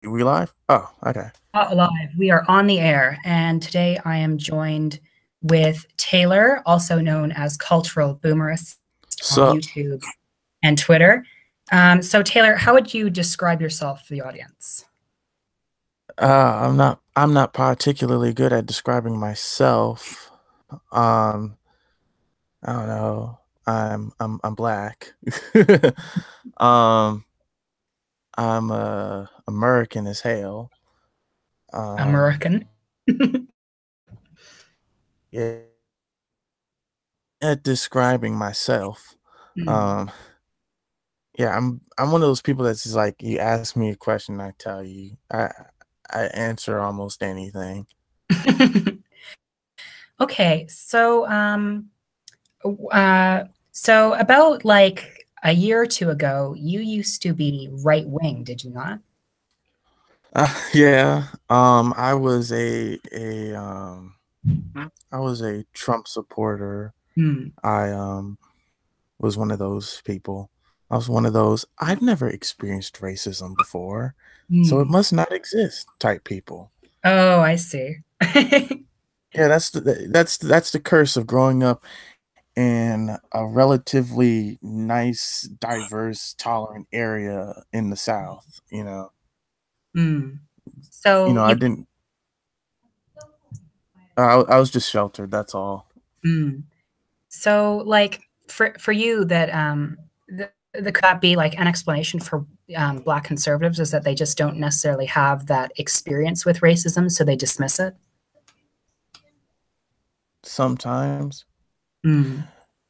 We live? Oh, okay. Live. We are on the air, and today I am joined with Taylor, also known as Cultural Boomerist on So, YouTube and Twitter. So, Taylor, how would you describe yourself for the audience? I'm not particularly good at describing myself. Um, I don't know. I'm black. um, I'm American as hell. Um, American. yeah, at describing myself. Mm. Um, yeah, I'm one of those people that's just like you ask me a question, I tell you. I answer almost anything. Okay, uh, so about like a year or two ago, you used to be right wing, did you not? Yeah. I was a Trump supporter. Mm. I was one of those people. I was one of those I've never experienced racism before, so it Mm. must not exist type people. Oh, I see. Yeah, that's the curse of growing up in a relatively nice, diverse, tolerant area in the South. Mm. You So know, I you didn't. I was just sheltered. That's all. mm. So, like for you, that could that be like an explanation for Black conservatives is that they just don't necessarily have that experience with racism, so they dismiss it. Sometimes. Mm.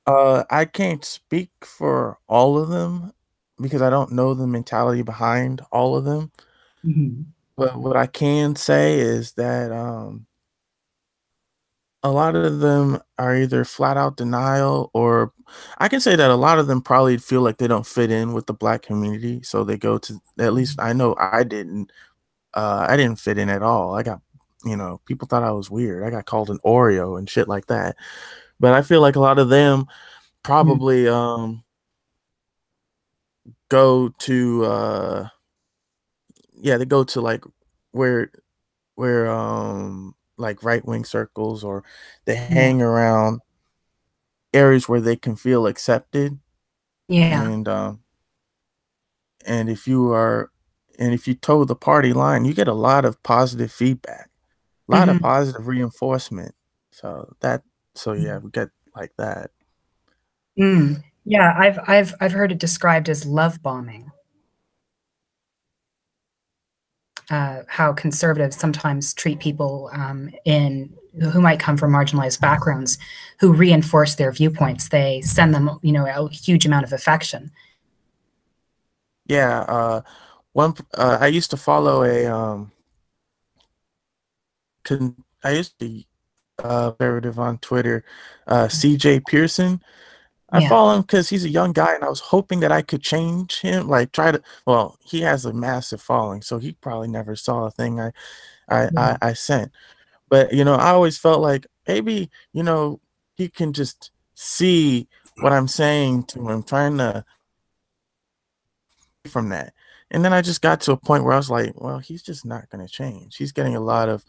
I can't speak for all of them because I don't know the mentality behind all of them. Hmm. But what I can say is that a lot of them are either flat out denial, or I can say that a lot of them probably feel like they don't fit in with the black community. So they go to, at least I know I didn't fit in at all. People thought I was weird. I got called an Oreo and shit like that. But I feel like a lot of them Mm. probably go to yeah, they go to like where like right wing circles, or they Yeah. hang around areas where they can feel accepted. Yeah. And um and if you are and if you toe the party line, you get a lot of positive feedback, a lot of Hmm. positive reinforcement. So yeah, we get like that. Mm. Yeah. I've heard it described as love bombing. How conservatives sometimes treat people in who might come from marginalized backgrounds who reinforce their viewpoints. They send them, a huge amount of affection. Yeah, I used to follow I used to conservative on Twitter, CJ Pearson. I Yeah. follow him because he's a young guy, and I was hoping that I could change him. Like, try to. Well, he has a massive following, so he probably never saw a thing Yeah. I sent. But I always felt like maybe he can just see what I'm saying to him, trying to from that. And then I just got to a point where I was like, well, he's just not going to change. He's getting love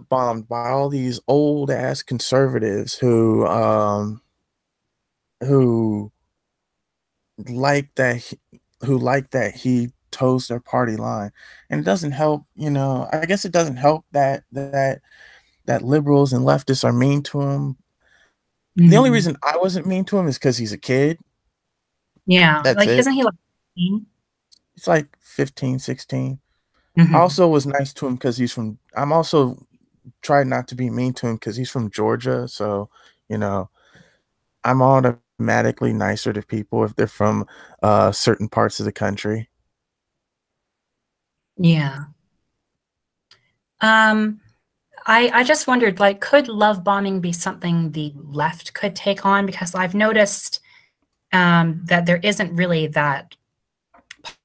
bombed by all these old ass conservatives who like that who like that he toes their party line. And it doesn't help, I guess it doesn't help that liberals and leftists are mean to him. The only Mhm. reason I wasn't mean to him is because he's a kid. Yeah, That's like, it. isn't he like 15? It's like 15, 16. I Mhm. also was nice to him because I'm also tried not to be mean to him because he's from Georgia. So, you know, I'm automatically nicer to people if they're from certain parts of the country. Yeah. Um, I just wondered, like, could love bombing be something the left could take on? Because I've noticed that there isn't really that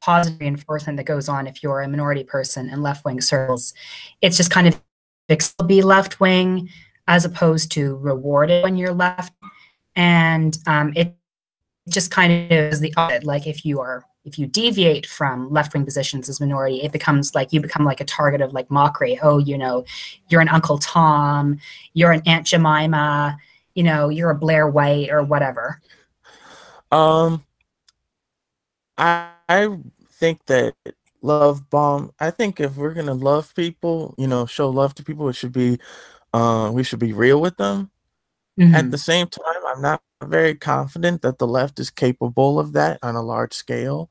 positive reinforcement that goes on if you're a minority person in left-wing circles. It's just kind of be left-wing as opposed to rewarded when you're left. And it just kind of is the opposite. Like if you are, if you deviate from left-wing positions as minority, it becomes like you become like a target of like mockery. Oh, you know, you're an Uncle Tom, you're an Aunt Jemima, you know, you're a Blair White or whatever. Um, I think that love bomb. I think if we're gonna love people, show love to people, it should be we should be real with them. At the Mm-hmm. same time, I'm not very confident that the left is capable of that on a large scale.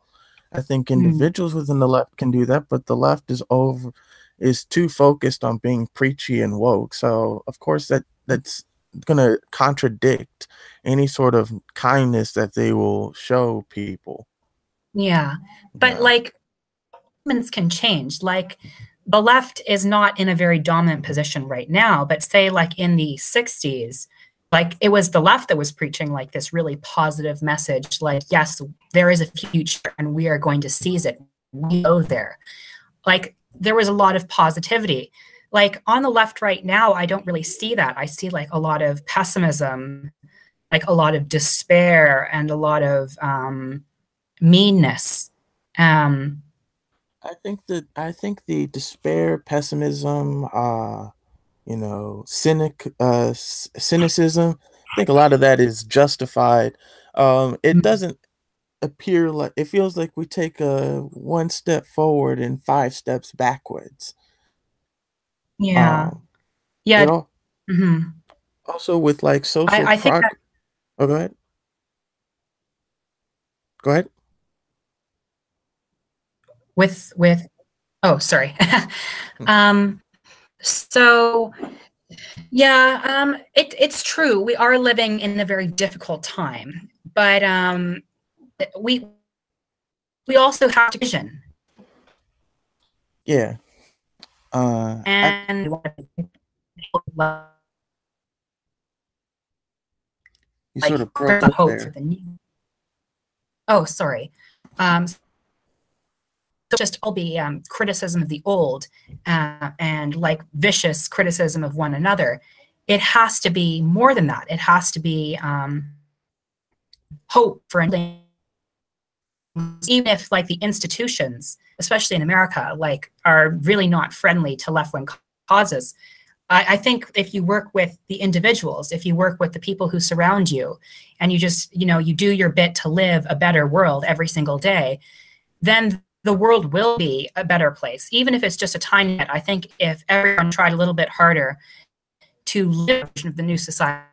I think Mm-hmm. individuals within the left can do that, but the left is too focused on being preachy and woke. So of course that's gonna contradict any sort of kindness that they will show people. Yeah. But Yeah. like movements can change. Like the left is not in a very dominant position right now, but say like in the 60s, like it was the left that was preaching like this really positive message like, yes, there is a future and we are going to seize it. We go there. Like there was a lot of positivity. Like on the left right now, I don't really see that. I see like a lot of pessimism, like a lot of despair and a lot of meanness. Um, I think the despair, pessimism, cynicism. I think a lot of that is justified. It doesn't appear like it feels like we take a one step forward and five steps backwards. yeah. Um, Yeah. it all Mm-hmm. also with like social I think that progress. Oh, go ahead. Go ahead. with oh sorry. um so yeah, it's true. We are living in a very difficult time, but we we also have to vision Yeah. I and You sort like of broke up hope for there. the new. Oh, sorry. Um, just all be criticism of the old and like vicious criticism of one another. It has to be more than that. It has to be hope for anything. Even if like the institutions, especially in America, like are really not friendly to left-wing causes. I think if you work with the individuals, if you work with the people who surround you, and you just, you do your bit to live a better world every single day, then the world will be a better place, even if it's just a tiny bit. I think if everyone tried a little bit harder to live a version of the new society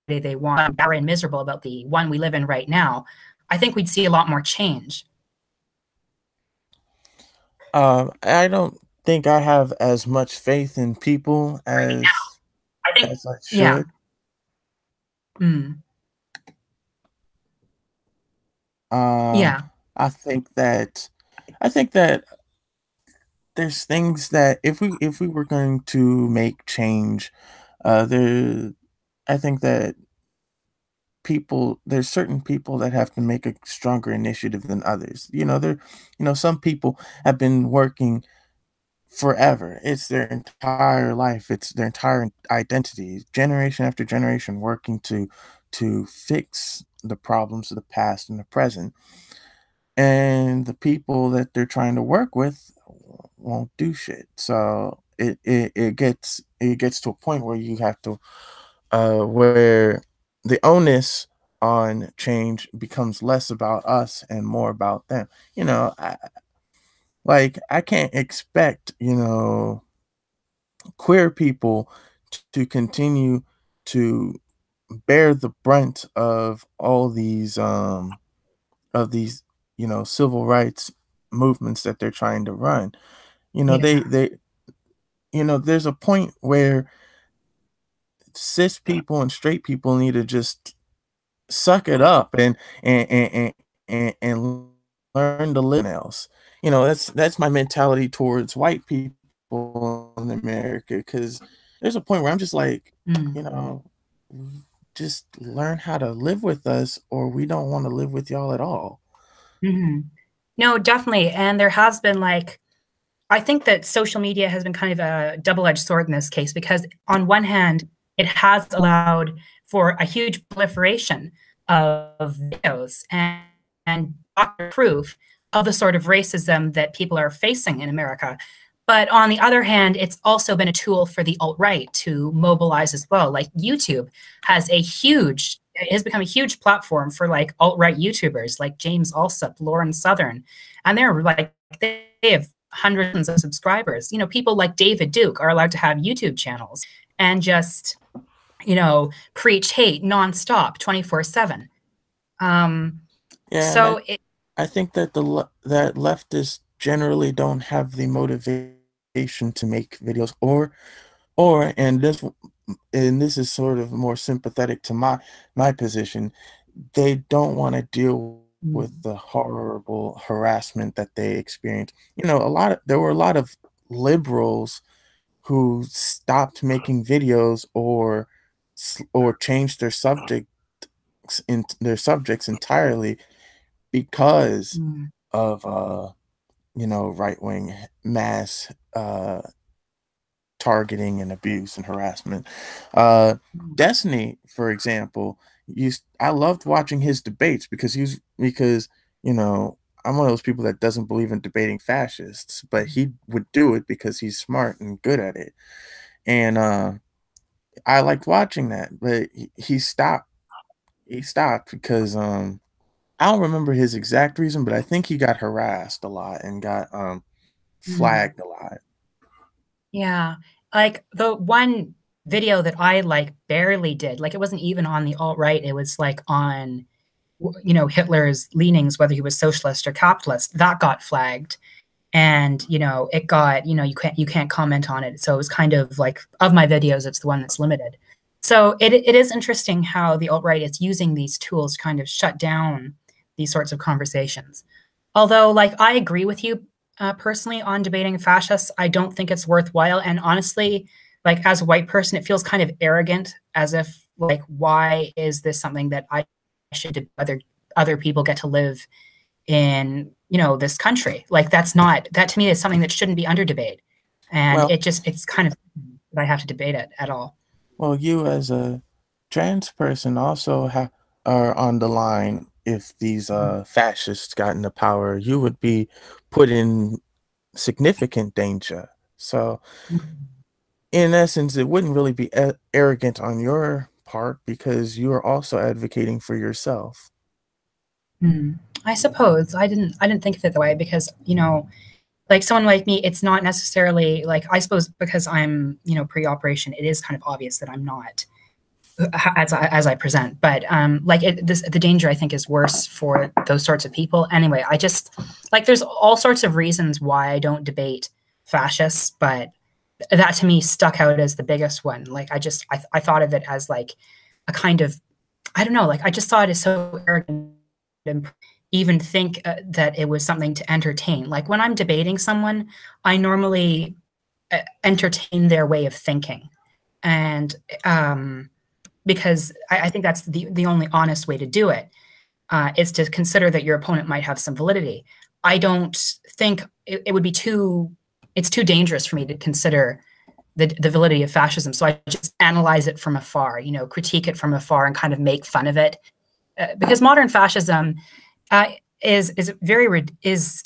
they want, and miserable about the one we live in right now, I think we'd see a lot more change. I don't think I have as much faith in people Right now, I think, as I yeah. should. Mm. Um, Yeah. I think that I think that there's things that if we were going to make change, there I think that there's certain people that have to make a stronger initiative than others. Some people have been working forever. It's their entire life. It's their entire identity, generation after generation, working to fix the problems of the past and the present. And the people that they're trying to work with won't do shit. So it gets to a point where you have to where the onus on change becomes less about us and more about them. I can't expect queer people to continue to bear the brunt of these civil rights movements that they're trying to run. Yeah. There's a point where cis people and straight people need to just suck it up and learn to live else. That's my mentality towards white people in America, because there's a point where I'm just like, you Mm. know, just learn how to live with us, or we don't want to live with y'all at all. Hmm. No, definitely. And there has been like, I think that social media has been kind of a double-edged sword in this case because on one hand, it has allowed for a huge proliferation of videos and and proof of the sort of racism that people are facing in America. But on the other hand, it's also been a tool for the alt-right to mobilize as well. Like YouTube has become a huge platform for like alt-right YouTubers like James Alsop, Lauren Southern, and they have hundreds of subscribers. You know, people like David Duke are allowed to have YouTube channels and just, you know, preach hate nonstop, 24/7. Yeah, and So it, I think that that leftists generally don't have the motivation to make videos, or and this is sort of more sympathetic to my position. They don't want to deal with mm, the horrible harassment that they experience. You know, there were a lot of liberals who stopped making videos or changed their subjects entirely because mm, of right wing mass targeting and abuse and harassment. Uh, mm, Destiny, for example, I loved watching his debates because you know I'm one of those people that doesn't believe in debating fascists, but he would do it because he's smart and good at it, and I liked watching that. But he stopped. He stopped because I don't remember his exact reason, but I think he got harassed a lot and got mm. flagged a lot. Yeah. Like the one video that I like barely did, like it wasn't even on the alt-right, it was like on, you know, Hitler's leanings, whether he was socialist or capitalist, that got flagged. And, you know, it got, you know, you can't comment on it. So it was kind of like, of my videos, it's the one that's limited. So it is interesting how the alt-right is using these tools to kind of shut down these sorts of conversations. Although, like, I agree with you personally on debating fascists. I don't think it's worthwhile. And honestly, like, as a white person, it feels kind of arrogant, as if, like, why is this something that I should do? Other people get to live in, you know, this country. Like, that to me is something that shouldn't be under debate. And Well, it's kind of that I have to debate it at all. well, you as a trans person also are on the line. If these fascists got into power, you would be put in significant danger. So, in essence, it wouldn't really be arrogant on your part because you are also advocating for yourself. Hmm. I suppose I didn't think of it that way because, you know, like someone like me, it's not necessarily like, I suppose because I'm, you know, pre-operation, it is kind of obvious that I'm not as I present. But the danger I think is worse for those sorts of people. Anyway, I just like there's all sorts of reasons why I don't debate fascists, but that to me stuck out as the biggest one. Like I thought of it as like a kind of, I don't know, like I just saw it as so arrogant and even think that it was something to entertain. Like when I'm debating someone, I normally entertain their way of thinking, and because I think that's the only honest way to do it, is to consider that your opponent might have some validity. I don't think it would be it's too dangerous for me to consider the validity of fascism. So I just analyze it from afar, you know, critique it from afar and kind of make fun of it. Because modern fascism is is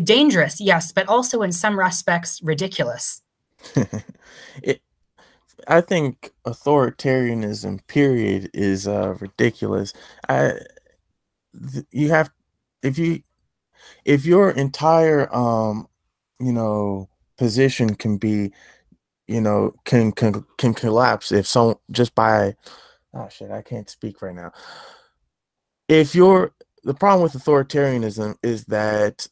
dangerous, yes, but also in some respects ridiculous. it, I think authoritarianism, period, is ridiculous. I you have if you if your entire you know position can be can collapse if some just by oh shit I can't speak right now. If you're The problem with authoritarianism is that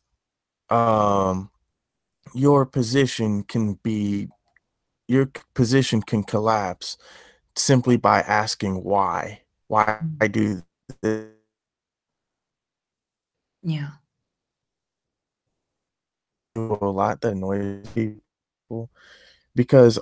um your position can be your position can collapse simply by asking why. Why I do this Yeah. a lot that annoys people because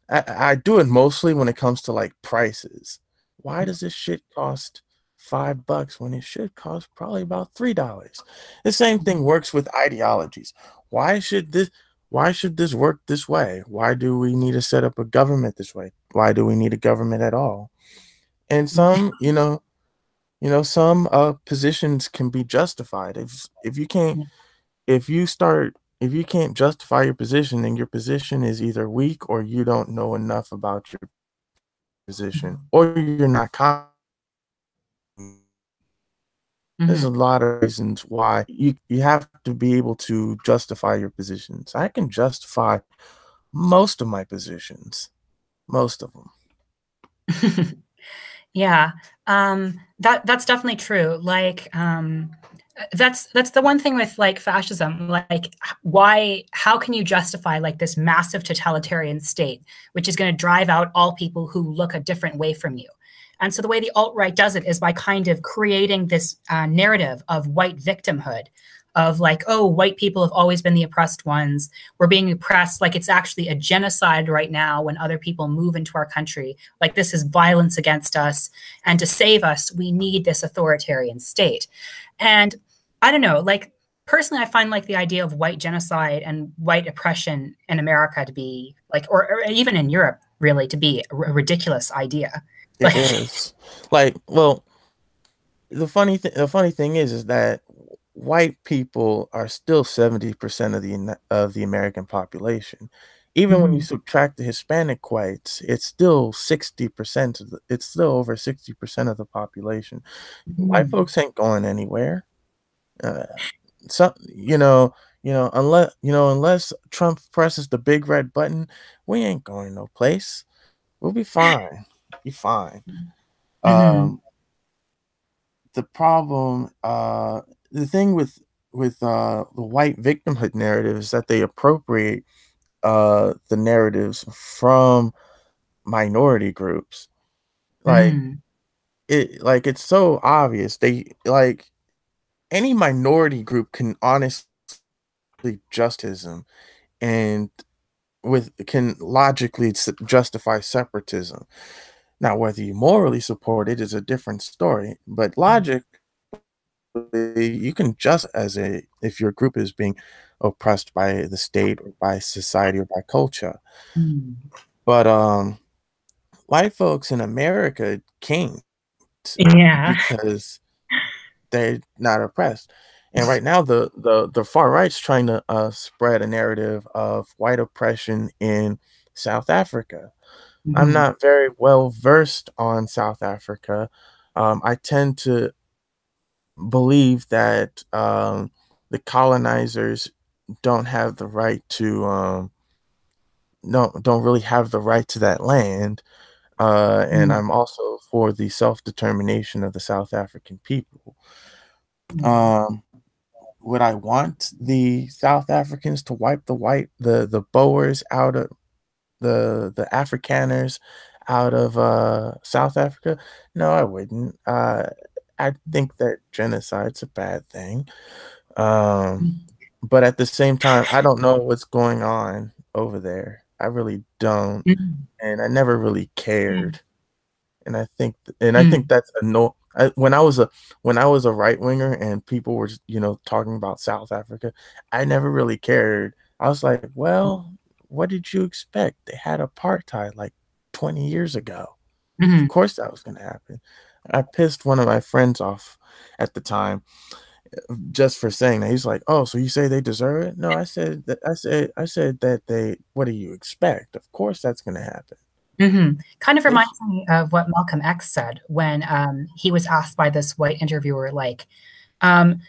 I do it mostly when it comes to like prices. Why does this shit cost $5 when it should cost probably about $3? The same thing works with ideologies. Why should this why should this work this way? Why do we need to set up a government this way? Why do we need a government at all? And some, some positions can be justified. If you can't if you can't justify your position, then your position is either weak or you don't know enough about your position or you're not confident. There's Mhm. a lot of reasons why you have to be able to justify your positions. I can justify most of my positions, most of them. Yeah, that's definitely true. Like, that's the one thing with like fascism. Like, why? How can you justify like this massive totalitarian state, which is going to drive out all people who look a different way from you? And so the way the alt right does it is by kind of creating this narrative of white victimhood, of like, oh, white people have always been the oppressed ones. We're being oppressed. Like it's actually a genocide right now when other people move into our country. Like this is violence against us. And to save us, we need this authoritarian state. And I don't know, like personally, I find like the idea of white genocide and white oppression in America to be like, or even in Europe, really, to be a ridiculous idea. It Like, is. Like, well, the funny thing is that white people are still 70% of the American population. Even when you mhm, subtract the Hispanic whites, it's still 60% it's still over 60% of the population. White mhm, folks ain't going anywhere. Uh, so unless Trump presses the big red button, we ain't going no place. We'll be fine. Be fine. mhm, Um, the problem, the thing with the white victimhood narrative is that they appropriate the narratives from minority groups. Like mhm, it's so obvious. They like any minority group can honestly justism and with can logically justify separatism. Now, whether you morally support it is a different story, but logic you can just as a if your group is being oppressed by the state or by society or by culture. mhm. But white folks in America can't Yeah. because they're not oppressed. And right now the far right's trying to spread a narrative of white oppression in South Africa. I'm Mhm, not very well versed on South Africa. I tend to believe that the colonizers don't have the right to don't really have the right to that land. And mhm, I'm also for the self determination of the South African people. mhm, Um, would I want the South Africans to wipe the Boers out of the Afrikaners out of South Africa? No, I wouldn't. I think that genocide's a bad thing. Um, but at the same time, I don't know what's going on over there. I really don't, mhm, and I never really mhm, cared. And I think mhm, that's a no. When I was a right winger and people were talking about South Africa, I never really cared. I was like, well, what did you expect? They had apartheid like 20 years ago. Of mhm, course that was going to happen. I pissed one of my friends off at the time just for saying that. He's like, "Oh, so you say they deserve it?" No, I said that they. What do you expect? Of course, that's going to happen. mhm. Kind of They reminds me of what Malcolm X said when he was asked by this white interviewer, like,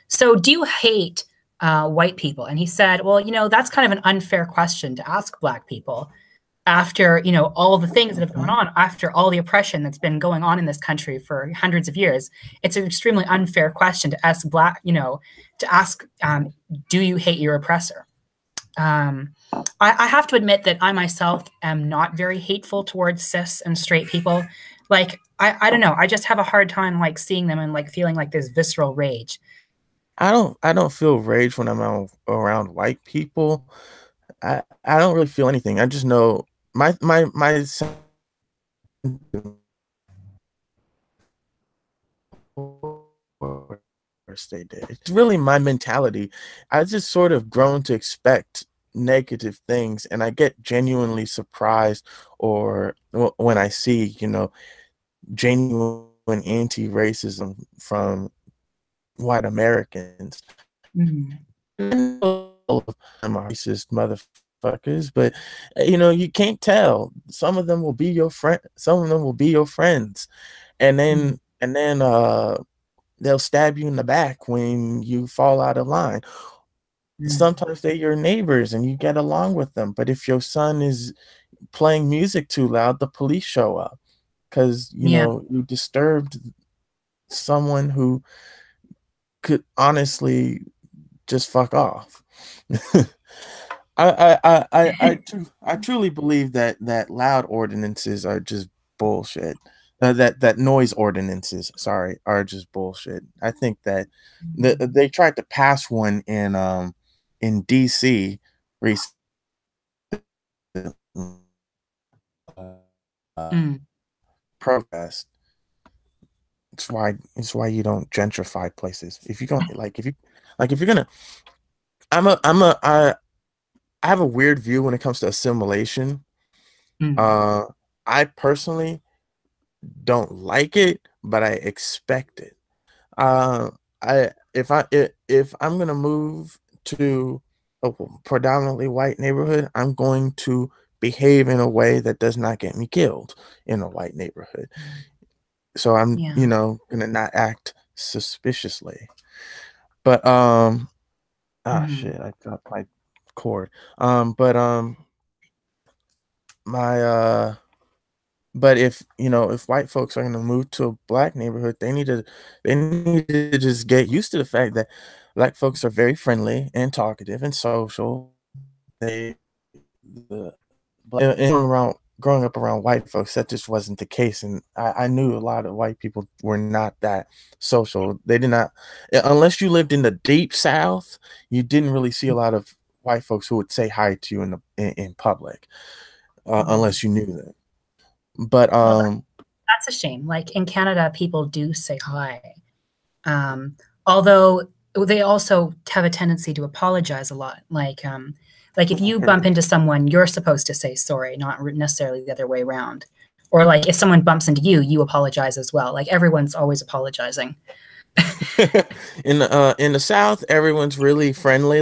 so do you hate white people? And he said, well, that's kind of an unfair question to ask Black people after, all the things that have gone Mhm. on, after all the oppression that's been going on in this country for hundreds of years. It's an extremely unfair question to ask to ask, do you hate your oppressor? Um, I have to admit that I myself am not very hateful towards cis and straight people. Like, I don't know. I just have a hard time like seeing them and like feeling like this visceral rage. I don't feel rage when I'm around white people. I don't really feel anything. I just know my course they did. It's really my mentality. I just sort of grown to expect negative things, and I get genuinely surprised or when I see, genuine genuine anti-racism from white Americans. Mm. All of them are racist motherfuckers, but you can't tell. Some of them will be your friend. Some of them will be your friends, and Mm. then they'll stab you in the back when you fall out of line. Mm. Sometimes they're your neighbors and you get along with them, but if your son is playing music too loud, the police show up because Yeah. you disturbed someone who could honestly just fuck off. I truly believe that loud ordinances are just bullshit. That noise ordinances, sorry, are just bullshit. I think that they tried to pass one in DC recently, uh, Mm. protest. It's why you don't gentrify places. If you don't if you're gonna I have a weird view when it comes to assimilation. Mm. Uh, I personally don't like it, but I expect it. Uh, if I'm gonna move to a predominantly white neighborhood, I'm going to behave in a way that does not get me killed in a white neighborhood. So I'm, Yeah. gonna not act suspiciously. But Mm. shit, I dropped my cord. But my But if white folks are gonna move to a black neighborhood, they need to just get used to the fact that black folks are very friendly and talkative and social. They the and growing up around white folks, that just wasn't the case, and I knew a lot of white people were not that social. They did not, unless you lived in the deep South, you didn't really see a lot of white folks who would say hi to you in public, Mm. unless you knew them. But Well, that's a shame. Like in Canada, people do say hi. Although they also have a tendency to apologize a lot. Like if you bump into someone, you're supposed to say sorry, not necessarily the other way around. Or like if someone bumps into you, you apologize as well. Like everyone's always apologizing. in the South, everyone's really friendly.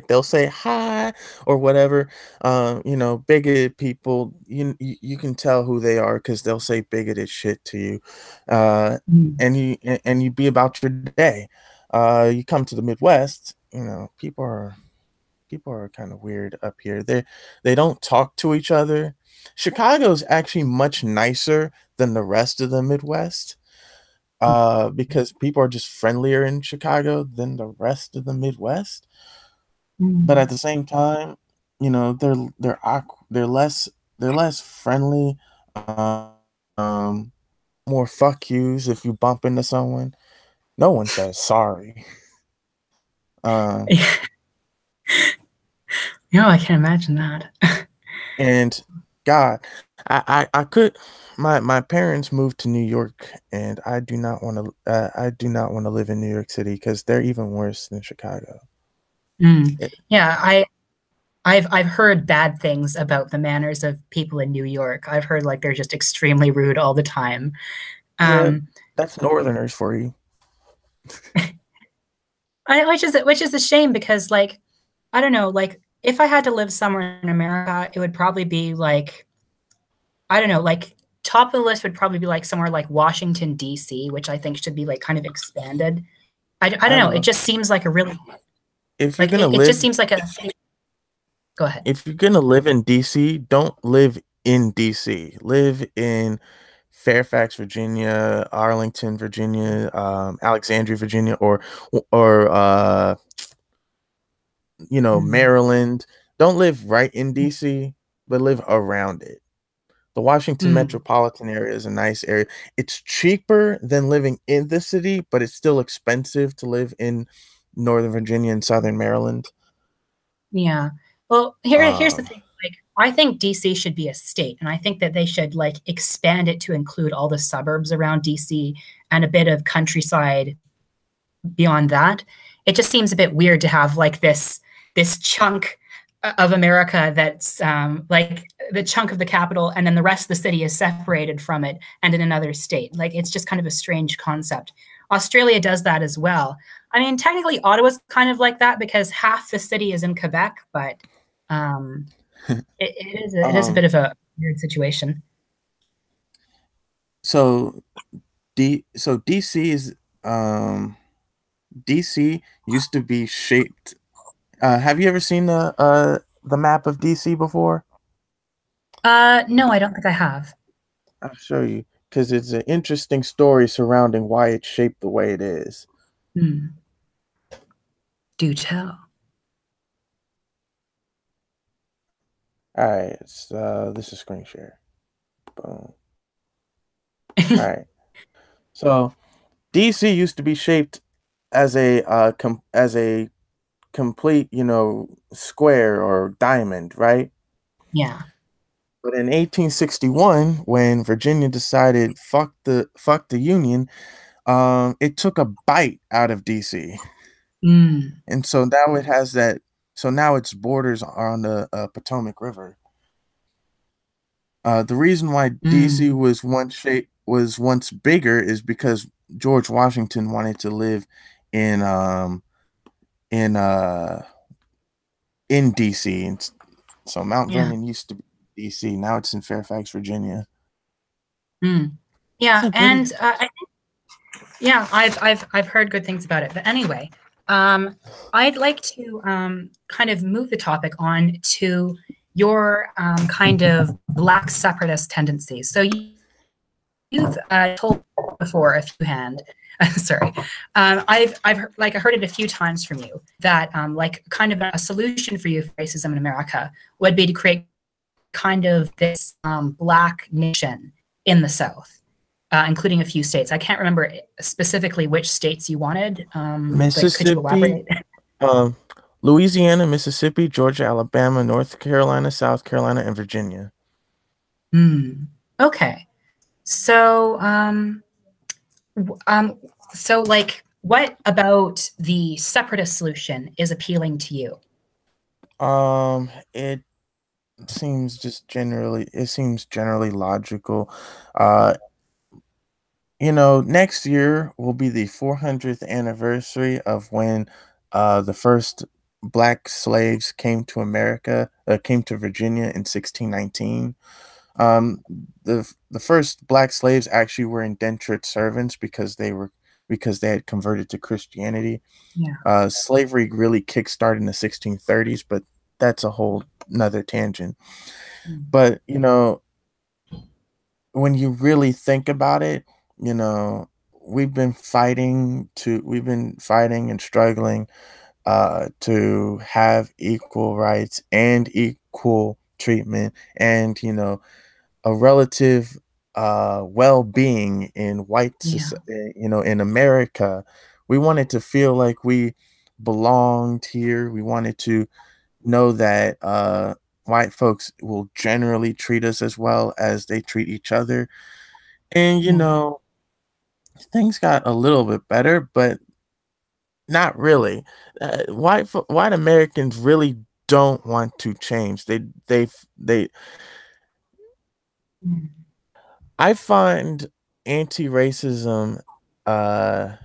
They'll say hi or whatever. Bigoted people, you can tell who they are because they'll say bigoted shit to you, uh, Mm. and you be about your day. You come to the Midwest, people are kind of weird up here. They don't talk to each other. Chicago's actually much nicer than the rest of the Midwest, because people are just friendlier in Chicago than the rest of the Midwest. But Mm. at the same time, they're less friendly. Um, More fuck yous if you bump into someone. No one says sorry. Um, Yeah, I can imagine that. and God, I could. My parents moved to New York, and I do not want to. I do not want to live in New York City because they're even worse than Chicago. Mm. It, Yeah, I've heard bad things about the manners of people in New York. I've heard like they're just extremely rude all the time. yeah, Um, that's Northerners for you. which is a shame because like I don't know, like if I had to live somewhere in America, it would probably be like I don't know, like top of the list would probably be like somewhere like Washington D.C., which I think should be like kind of expanded. I I don't know. don't It know. just seems like a really If you're like gonna it just live seems like a go ahead. if you're gonna live in DC, don't live in DC. Live in Fairfax, Virginia, Arlington, Virginia, Alexandria, Virginia, or Mm. Maryland. Don't live right in DC, but live around it. The Washington Mm. metropolitan area is a nice area. It's cheaper than living in the city, but it's still expensive to live in Northern Virginia and Southern Maryland. Yeah. Well, here's the Um, thing. Like, I think DC should be a state, and I think that they should like expand it to include all the suburbs around DC and a bit of countryside beyond that. It just seems a bit weird to have like this chunk of America that's like the chunk of the capital, and then the rest of the city is separated from it and in another state. Like it's just kind of a strange concept. Australia does that as well. I mean, technically, Ottawa's kind of like that because half the city is in Quebec, but um, it is a um, bit of a weird situation. so DC is um DC used to be shaped. Have you ever seen the map of DC before? No, I don't think I have. I'll show you because it's an interesting story surrounding why it's shaped the way it is. Hmm. Do tell. All right, this is screen share. Boom. All right. So DC used to be shaped as a complete, square or diamond, right? Yeah. But in 1861, when Virginia decided fuck the Union, it took a bite out of DC, Mm. and so now it has that. So now its borders are on the Potomac River. The reason why DC Mm. was once bigger is because George Washington wanted to live in in uh in DC, and so Mount Yeah. Vernon used to be DC. Now it's in Fairfax, Virginia. Mm. It's Yeah, a and pretty. yeah, I've heard good things about it. But anyway, I'd like to kind of move the topic on to your kind of black separatist tendencies. So you've told before a few hand. Sorry, I heard it a few times from you that like kind of a solution for you for racism in America would be to create kind of this black nation in the South, including a few states. I can't remember specifically which states you wanted, but could you Mississippi, elaborate? um, Louisiana, Mississippi, Georgia, Alabama, North Carolina, South Carolina, and Virginia. Hmm. Okay. So, um, so like, what about the separatist solution is appealing to you? It seems generally logical. Uh, next year will be the 400th anniversary of when the first black slaves came to Virginia in 1619. Um, the first black slaves actually were indentured servants because they had converted to Christianity. Yeah. Slavery really kickstarted in the 1630s, but that's a whole another tangent. Mm. But when you really think about it, you know, we've been fighting and struggling to have equal rights and equal treatment and a relative well-being in Yeah. in America. We wanted to feel like we belonged here. We wanted to know that white folks will generally treat us as well as they treat each other. And Yeah. things got a little bit better, but not really. White Americans really don't want to change. They Mm. I find anti-racism uh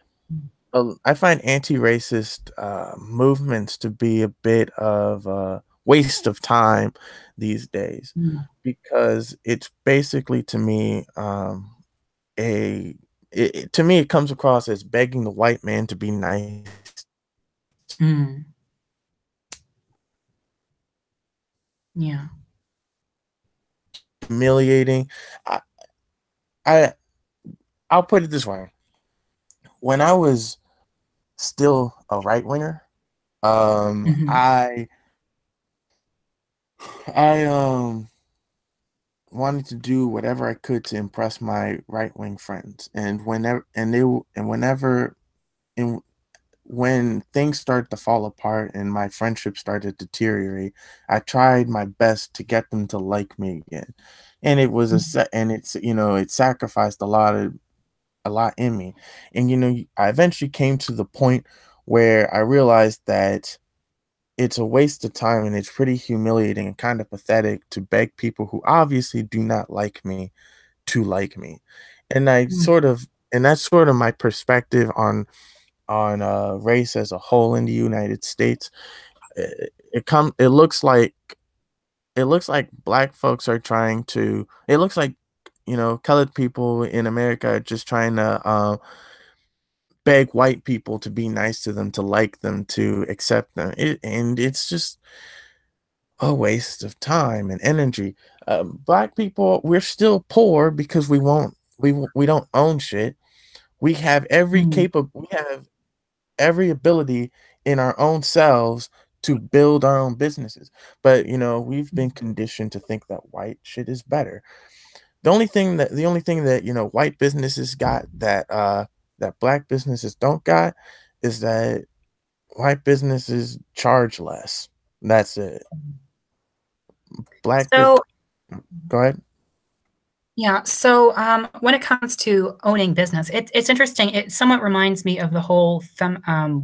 I find anti-racist movements to be a bit of a waste of time these days Mm. because it's basically to me a to me it comes across as begging the white man to be nice, Mm. Yeah. humiliating. I, I I'll put it this way: when I was still a right winger, um, Hmm. I I wanted to do whatever I could to impress my right wing friends, and whenever and when things started to fall apart and my friendship started to deteriorate, I tried my best to get them to like me again, and it sacrificed a lot in me, and I eventually came to the point where I realized that it's a waste of time and it's pretty humiliating and kind of pathetic to beg people who obviously do not like me to like me. And I Mm. sort of and that's sort of my perspective on race as a whole in the United States. It looks like black folks are trying to it looks like colored people in America are just trying to beg white people to be nice to them, to like them, to accept them. And it's just a waste of time and energy. Black people, we're still poor because we don't own shit. Mm. We have every ability in our own selves to build our own businesses. But we've been conditioned to think that white shit is better. The only thing that white businesses got that black businesses don't got is that white businesses charge less. That's it. Black bus So Go ahead. yeah, so when it comes to owning business, it's interesting. It somewhat reminds me of the whole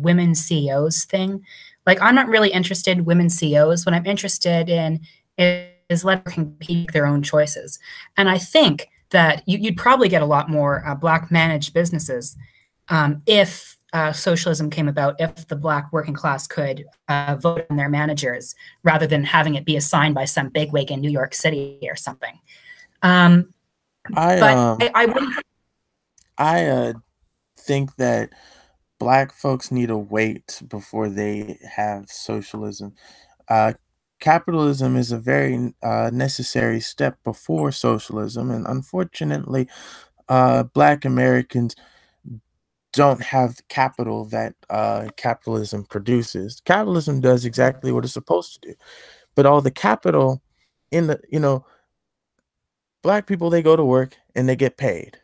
women CEOs thing. Like, I'm not really interested in women CEOs. What I'm interested in is letting people make their own choices. And I think that you'd probably get a lot more black managed businesses if socialism came about, if the black working class could vote on their managers rather than having it be assigned by some bigwig in New York City or something. Um, I but um I wouldn't. I think that black folks need to wait before they have socialism. Uh, Capitalism is a very necessary step before socialism, and unfortunately, black Americans don't have the capital that capitalism produces. Capitalism does exactly what it's supposed to do, but all the capital in the black people, they go to work and they get paid,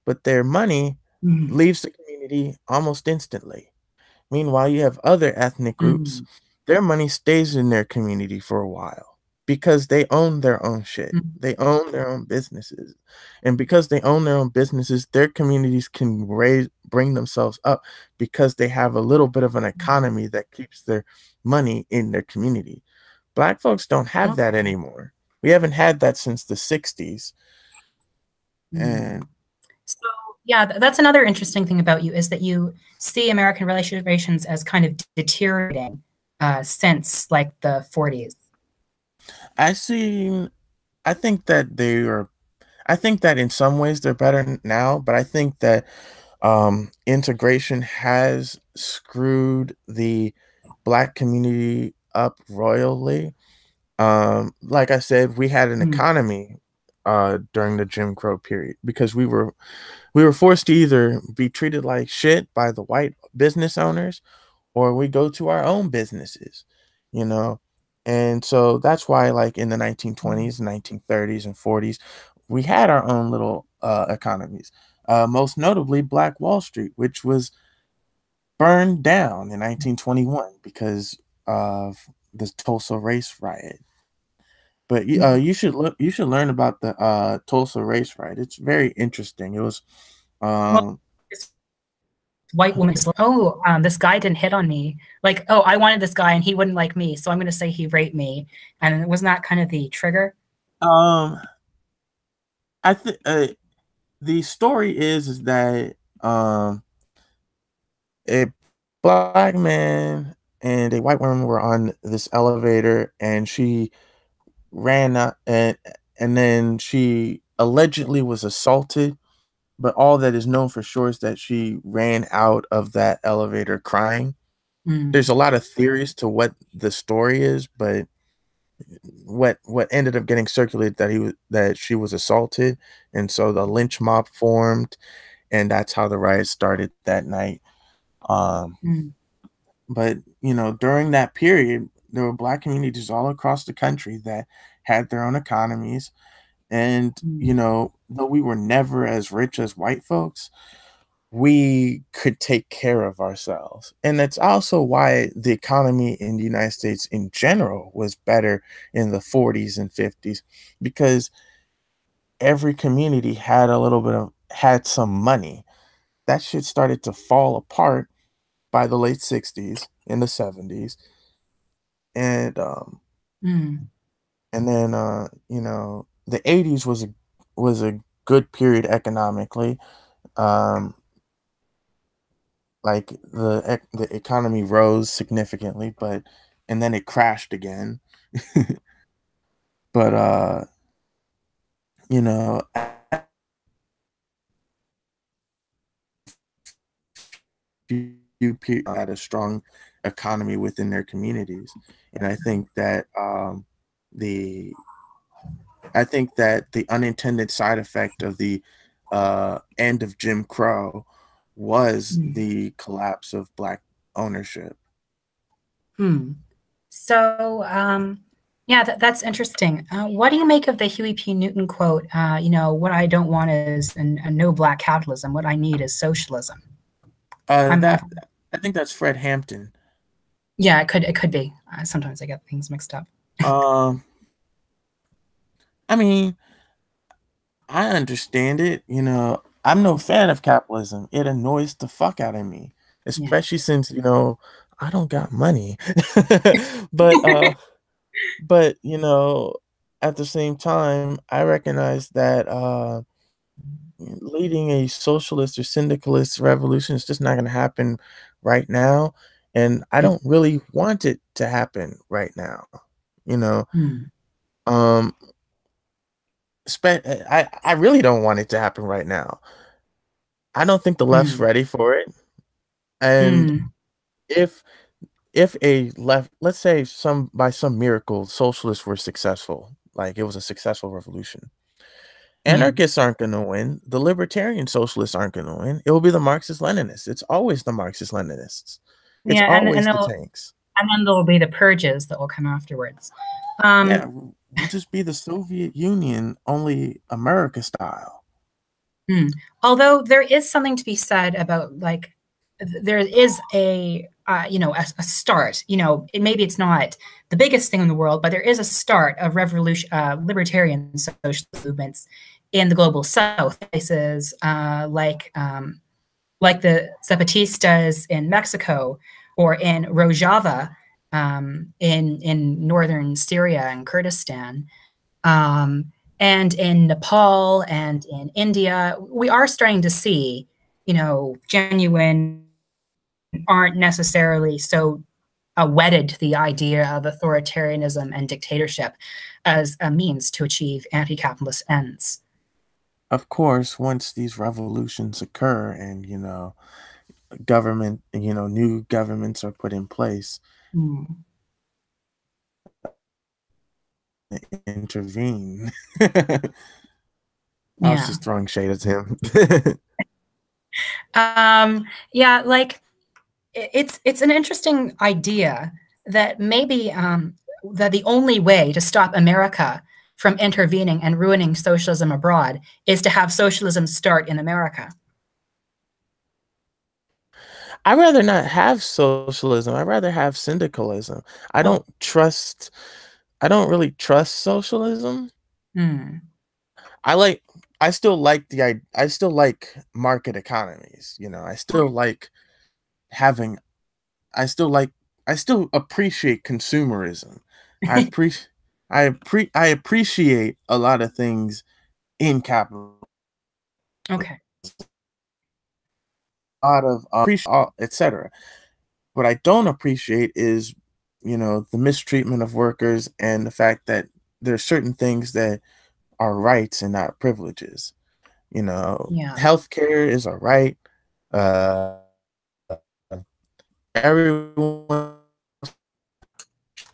but their money Mm, leaves the community almost instantly. Meanwhile, you have other ethnic groups, mm, their money stays in their community for a while because they own their own shit. mm. They own their own businesses. And because they own their own businesses, their communities can bring themselves up because they have a little bit of an economy that keeps their money in their community. Black folks don't have that Okay. anymore. We haven't had that since the 60s. Mm. And So yeah, that's another interesting thing about you is that you see American relations as kind of deteriorating since like the 40s. I see, I think that they are I think that in some ways they're better now, but I think that integration has screwed the black community up royally. Like I said, we had an Mm, economy during the Jim Crow period because we were forced to either be treated like shit by the white business owners or we go to our own businesses, you know? And so that's why, like in the mm, 1920s, 1930s, and 40s, we had our own little economies. Most notably, Black Wall Street, which was burned down in 1921 because of the Tulsa race riot. But mm. you should learn about the Tulsa race riot. It's very interesting. It was Well, um, this white woman, oh, this guy didn't hit on me. Like, oh, I wanted this guy and he wouldn't like me, so I'm going to say he raped me. And wasn't that kind of the trigger? um, I think the story is that a black man and a white woman were on this elevator and she ran out and then she allegedly was assaulted, but all that is known for sure is that she ran out of that elevator crying. There's Mm, a lot of theories to what the story is, but what ended up getting circulated that she was assaulted, and so the lynch mob formed, and that's how the riot started that night. Um, mm, but during that period, there were black communities all across the country that had their own economies, and mm, though we were never as rich as white folks, we could take care of ourselves. And that's also why the economy in the United States in general was better in the 40s and 50s because every community had had some money. That shit started to fall apart by the late 60s in the 70s. and Mm. then the 80s was a good period economically. Um, like the economy rose significantly, but and then it crashed again. But you know, had a strong economy within their communities, and the I think that the unintended side effect of the end of Jim Crow was Mm. the collapse of black ownership. Hmm. So, yeah, that's interesting. What do you make of the Huey P. Newton quote? What I don't want is a no black capitalism. What I need is socialism. I'm That I think that's Fred Hampton. Yeah, it could be. Sometimes I get things mixed up. Um, I mean, I understand it. I'm no fan of capitalism. It annoys the fuck out of me, Yeah. especially since I don't got money. but but at the same time, I recognize that leading a socialist or syndicalist revolution is just not going to happen right now, and I don't really want it to happen right now. You know, Mm. um, I really don't want it to happen right now. I don't think the left's Mm. ready for it. And Mm. if a left, let's say some by some miracle, socialists were successful, like it was a successful revolution. Yeah. Anarchists aren't going to win. The libertarian socialists aren't going to win. It will be the Marxist Leninists. It's always the Marxist Leninists. It's Yeah, always the tanks. and then there'll be the purges that will come afterwards. Um, Yeah, we'll just be the Soviet Union, only America style. Hmm. Although there is something to be said about like there is a start. Maybe it's not the biggest thing in the world, but there is a start of revolution, libertarian social movements in the global South, places like the Zapatistas in Mexico or in Rojava in northern Syria and Kurdistan. Um, and in Nepal and in India, we are starting to see, genuine aren't necessarily so wedded to the idea of authoritarianism and dictatorship as a means to achieve anti-capitalist ends. Of course, once these revolutions occur and, government, new governments are put in place, Mm. intervene. I was Yeah. just throwing shade at him. Yeah, like it's an interesting idea that maybe that the only way to stop America from intervening and ruining socialism abroad is to have socialism start in America. I'd rather not have socialism. I'd rather have syndicalism. I Oh. don't trust, I don't really trust socialism. Hmm. I like, I still like market economies. I still like having, I still like, I still appreciate consumerism. I appreciate, I appreciate a lot of things in capitalism. Okay. A lot of etc. What I don't appreciate is, the mistreatment of workers and the fact that there are certain things that are rights and not privileges. Yeah. Healthcare is a right. Uh, everyone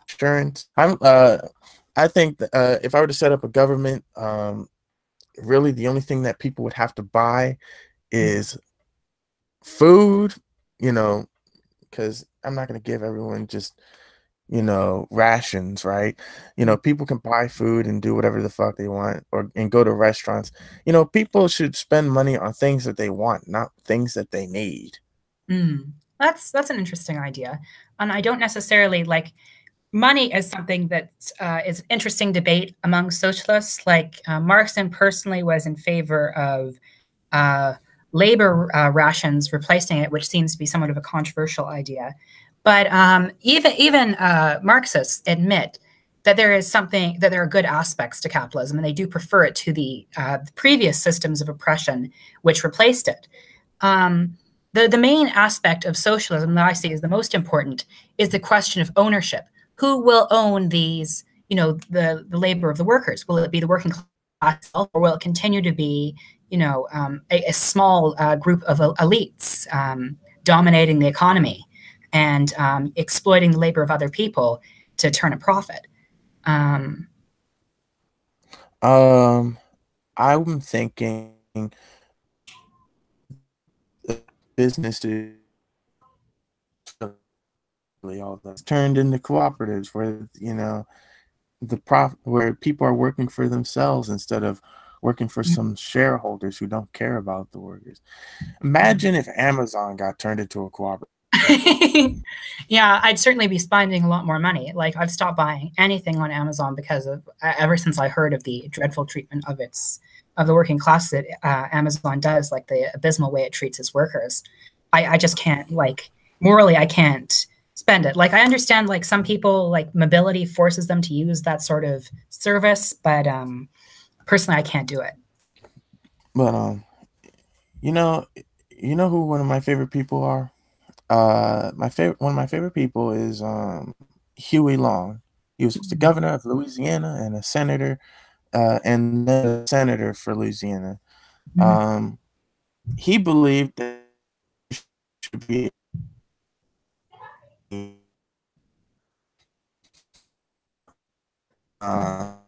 insurance. I think that, if I were to set up a government, really the only thing that people would have to buy Hmm. is food. You know, because I'm not going to give everyone just rations, right? People can buy food and do whatever the fuck they want and go to restaurants. People should spend money on things that they want, not things that they need. Mm. That's an interesting idea, and I don't necessarily like money as something that is interesting debate among socialists. Like Marxism personally was in favor of uh, labor rations replacing it, which seems to be somewhat of a controversial idea. But even Marxists admit that there is something that there are good aspects to capitalism, and they do prefer it to the previous systems of oppression which replaced it. The main aspect of socialism that I see as the most important is the question of ownership. Who will own these? The labor of the workers. Will it be the working class itself, or will it continue to be a small group of elites dominating the economy and exploiting the labor of other people to turn a profit? Um, I'm thinking business is really all that's turned into cooperatives where the profit where people are working for themselves instead of working for some shareholders who don't care about the workers. Imagine if Amazon got turned into a cooperative. Yeah, I'd certainly be spending a lot more money. Like I've stopped buying anything on Amazon because of ever since I heard of the dreadful treatment of the working class that Amazon does, like the abysmal way it treats its workers. I just can't, like, morally I can't spend it. Like I understand like some people, like mobility forces them to use that sort of service, but personally I can't do it. But you know, you know who one of my favorite people are? My favorite one of my favorite people is Huey Long. He was the governor of Louisiana and a senator, and then a senator for Louisiana. Um, he believed that there should be um,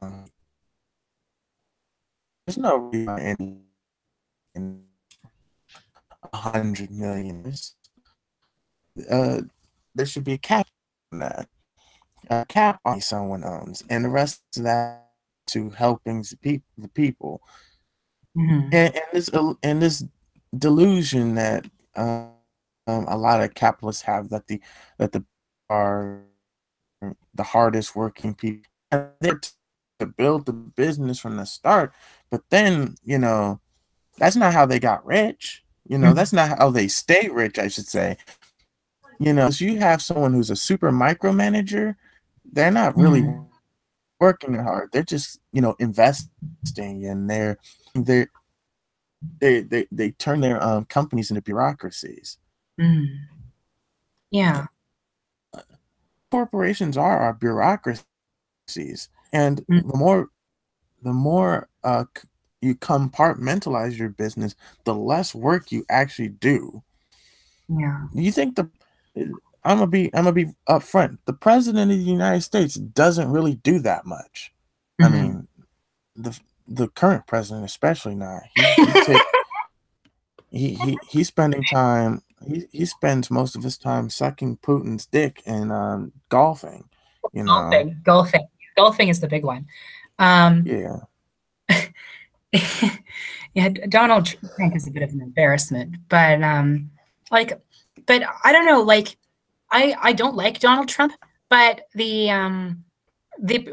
there's no reason in 100 million. Uh, there should be a cap on that. A cap on someone owns, and the rest of that to helping the people. And this delusion that a lot of capitalists have that the are the hardest working people. And they're to build the business from the start, but then that's not how they got rich. That's not how they stay rich, I should say. So you have someone who's a super micromanager, they're not really working hard. They're just, investing, and they they turn their companies into bureaucracies. Yeah. Corporations are our bureaucracies, and the more you compartmentalize your business, the less work you actually do. Yeah. You think I'm gonna be upfront. The president of the United States doesn't really do that much. I mean, the current president, especially not. He's spending time. He spends most of his time sucking Putin's dick and golfing. Golfing is the big one. Yeah. Yeah, Donald Trump is a bit of an embarrassment, but but I don't know. Like, I don't like Donald Trump, but the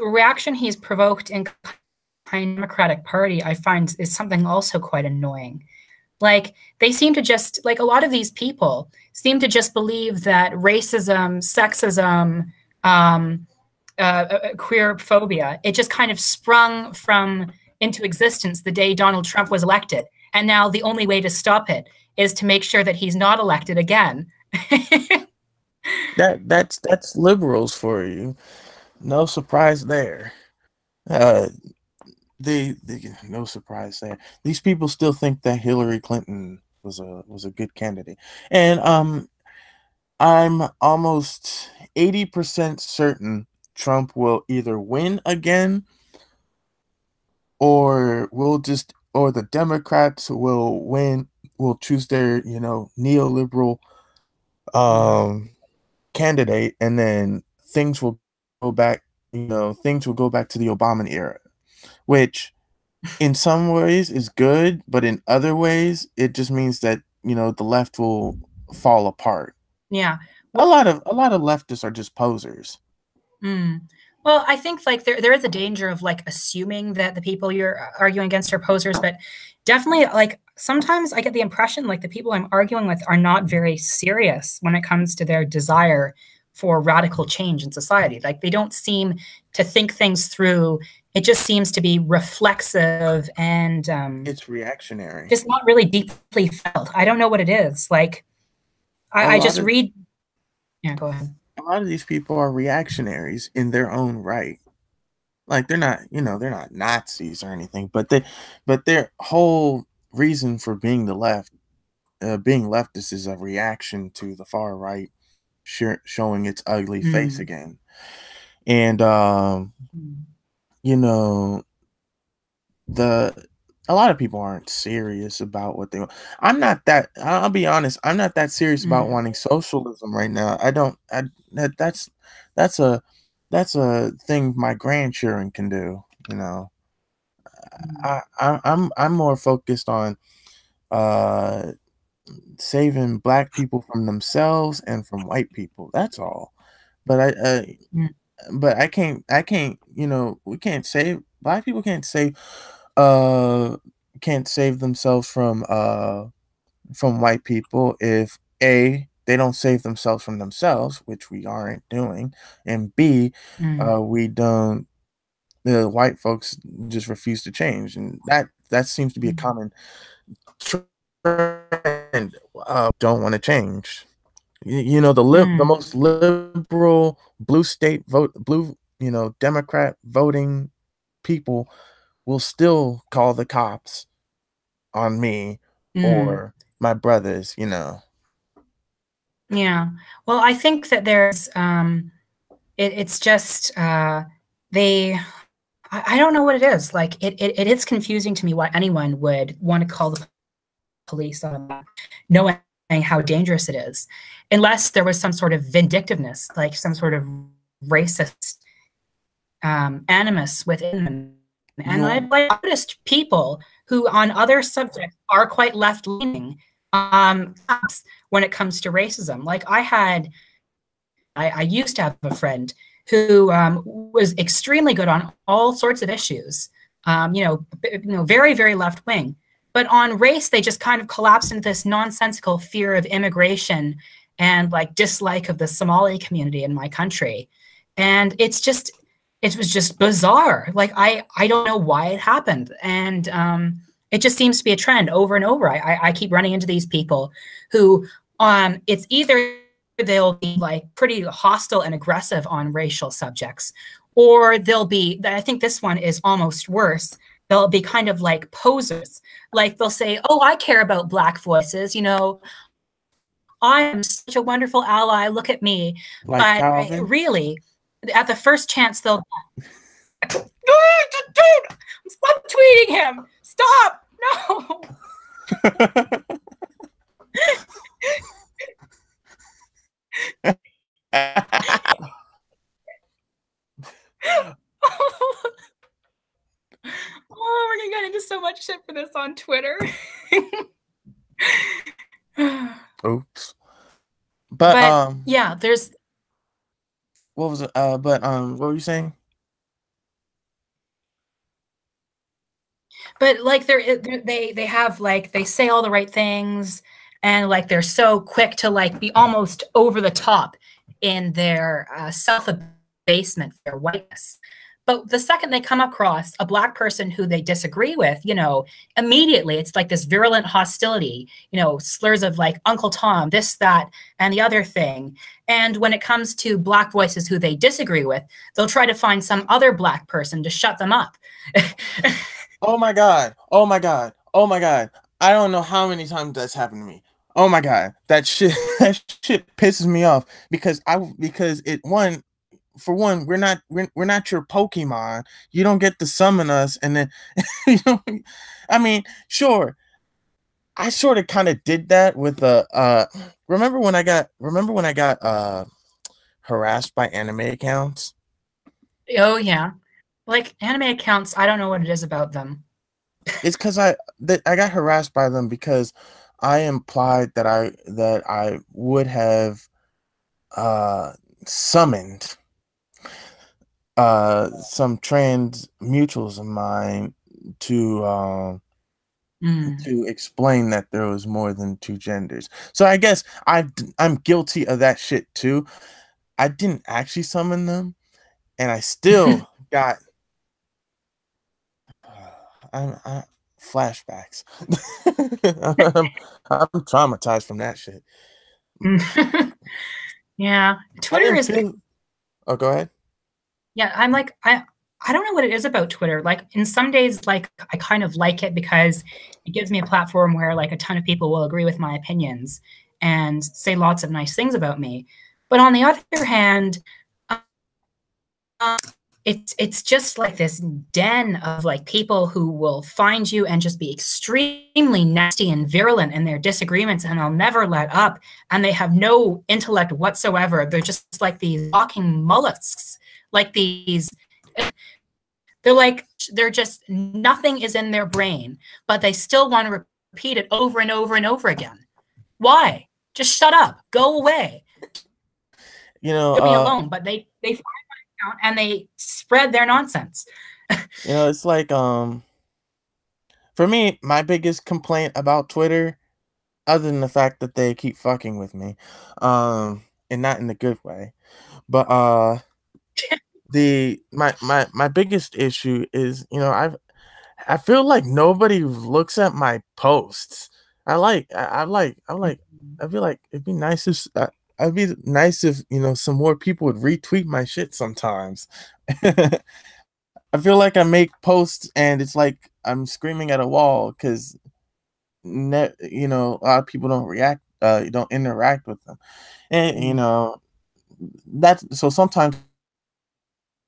reaction he's provoked in the Democratic Party, I find, is something also quite annoying. Like, they seem to just, like, a lot of these people seem to just believe that racism, sexism, queer phobia, it just kind of sprung into existence the day Donald Trump was elected. And now the only way to stop it is to make sure that he's not elected again. That's liberals for you. No surprise there. No surprise there. These people still think that Hillary Clinton was a good candidate, and I'm almost 80% certain Trump will either win again, or the Democrats will win. Will choose their neoliberal candidate, and then things will go back. Things will go back to the Obama era, which in some ways is good, but in other ways it just means that the left will fall apart. Yeah. A lot of leftists are just posers. Well, I think like there is a danger of like assuming that the people you're arguing against are posers, but definitely like sometimes I get the impression like the people I'm arguing with are not very serious when it comes to their desire for radical change in society. Like they don't seem to think things through. It just seems to be reflexive and It's reactionary. just not really deeply felt. I don't know what it is. Like A I lot just of read. Yeah, go ahead. a lot of these people are reactionaries in their own right. Like they're not, they're not Nazis or anything, but their whole reason for being being leftist is a reaction to the far right showing its ugly face Mm. again. And Mm. you know, the a lot of people aren't serious about what they want. I'm not that. I'll be honest. I'm not that serious about Mm. wanting socialism right now. I don't. I that's a that's a thing my grandchildren can do. You know, Mm. I'm more focused on uh saving black people from themselves and from white people. That's all. But Mm. I can't. We can't save black people. Can't save themselves from white people if A, they don't save themselves from themselves, which we aren't doing, and B, Mm. we don't the white folks just refuse to change, and that seems to be a Mm. common trend. Don't want to change. The Mm. most liberal blue Democrat voting people will still call the cops on me Mm. or my brothers. Yeah. Well, I think that there's it's just they I don't know what it is. Like it is confusing to me why anyone would want to call the police on that, knowing how dangerous it is, unless there was some sort of vindictiveness, like some sort of racist animus within them. And You I've noticed people who, on other subjects, are quite left leaning when it comes to racism. Like I used to have a friend who was extremely good on all sorts of issues, very, very left wing. But on race, they just kind of collapsed into this nonsensical fear of immigration and like dislike of the Somali community in my country. And it was just bizarre. Like I don't know why it happened. And it just seems to be a trend over and over. I keep running into these people who it's either they'll be like pretty hostile and aggressive on racial subjects, or they'll be, I think this one is almost worse. They'll be kind of like posers. Like they'll say, oh, I care about Black voices. I am such a wonderful ally. Look at me. like But Calvin? really, at the first chance, they'll, dude, stop tweeting him. Stop. No. Oh, we're gonna get into so much shit for this on Twitter. Oops. But But yeah, there's what was it? What were you saying? but like they have like they say all the right things, and like they're so quick to like be almost over the top in their self abasement for their whiteness. But the second they come across a Black person who they disagree with, immediately it's like this virulent hostility, slurs of like Uncle Tom, this, that, and the other thing. And when it comes to Black voices who they disagree with, they'll try to find some other Black person to shut them up. Oh my god. Oh my god. Oh my god. I don't know how many times that's happened to me. Oh my god. That shit that shit pisses me off because it one for one, we're not your Pokemon. You don't get to summon us and then you know I mean, sure. I sort of kind of did that with the remember when I got harassed by anime accounts? Oh yeah. Like anime accounts, I don't know what it is about them. It's because I got harassed by them because I implied that I would have uh summoned some trans mutuals of mine to Mm. to explain that there was more than two genders. So I guess I'm guilty of that shit too. I didn't actually summon them, and I still got I flashbacks. I'm, I'm traumatized from that shit. Yeah, I Twitter didn't is. feel. Oh, go ahead. Yeah, I'm like I don't know what it is about Twitter. Like in some days, like I kind of like it because it gives me a platform where like a ton of people will agree with my opinions and say lots of nice things about me. But on the other hand, uh, it's just like this den of like people who will find you and just be extremely nasty and virulent in their disagreements, and they'll never let up, and they have no intellect whatsoever. They're just like these walking mollusks, like these they're like they're just nothing is in their brain, but they still want to repeat it over and over and over again. Why? Just shut up, go away, You know, leave me alone. But they find my account and they spread their nonsense. it's like for me, my biggest complaint about Twitter, other than the fact that they keep fucking with me, and not in a good way, but the my biggest issue is, I feel like nobody looks at my posts. I feel like it'd be nice if I'd be nice if some more people would retweet my shit sometimes. I feel like I make posts and it's like I'm screaming at a wall because a lot of people don't react, don't interact with them, and that's so sometimes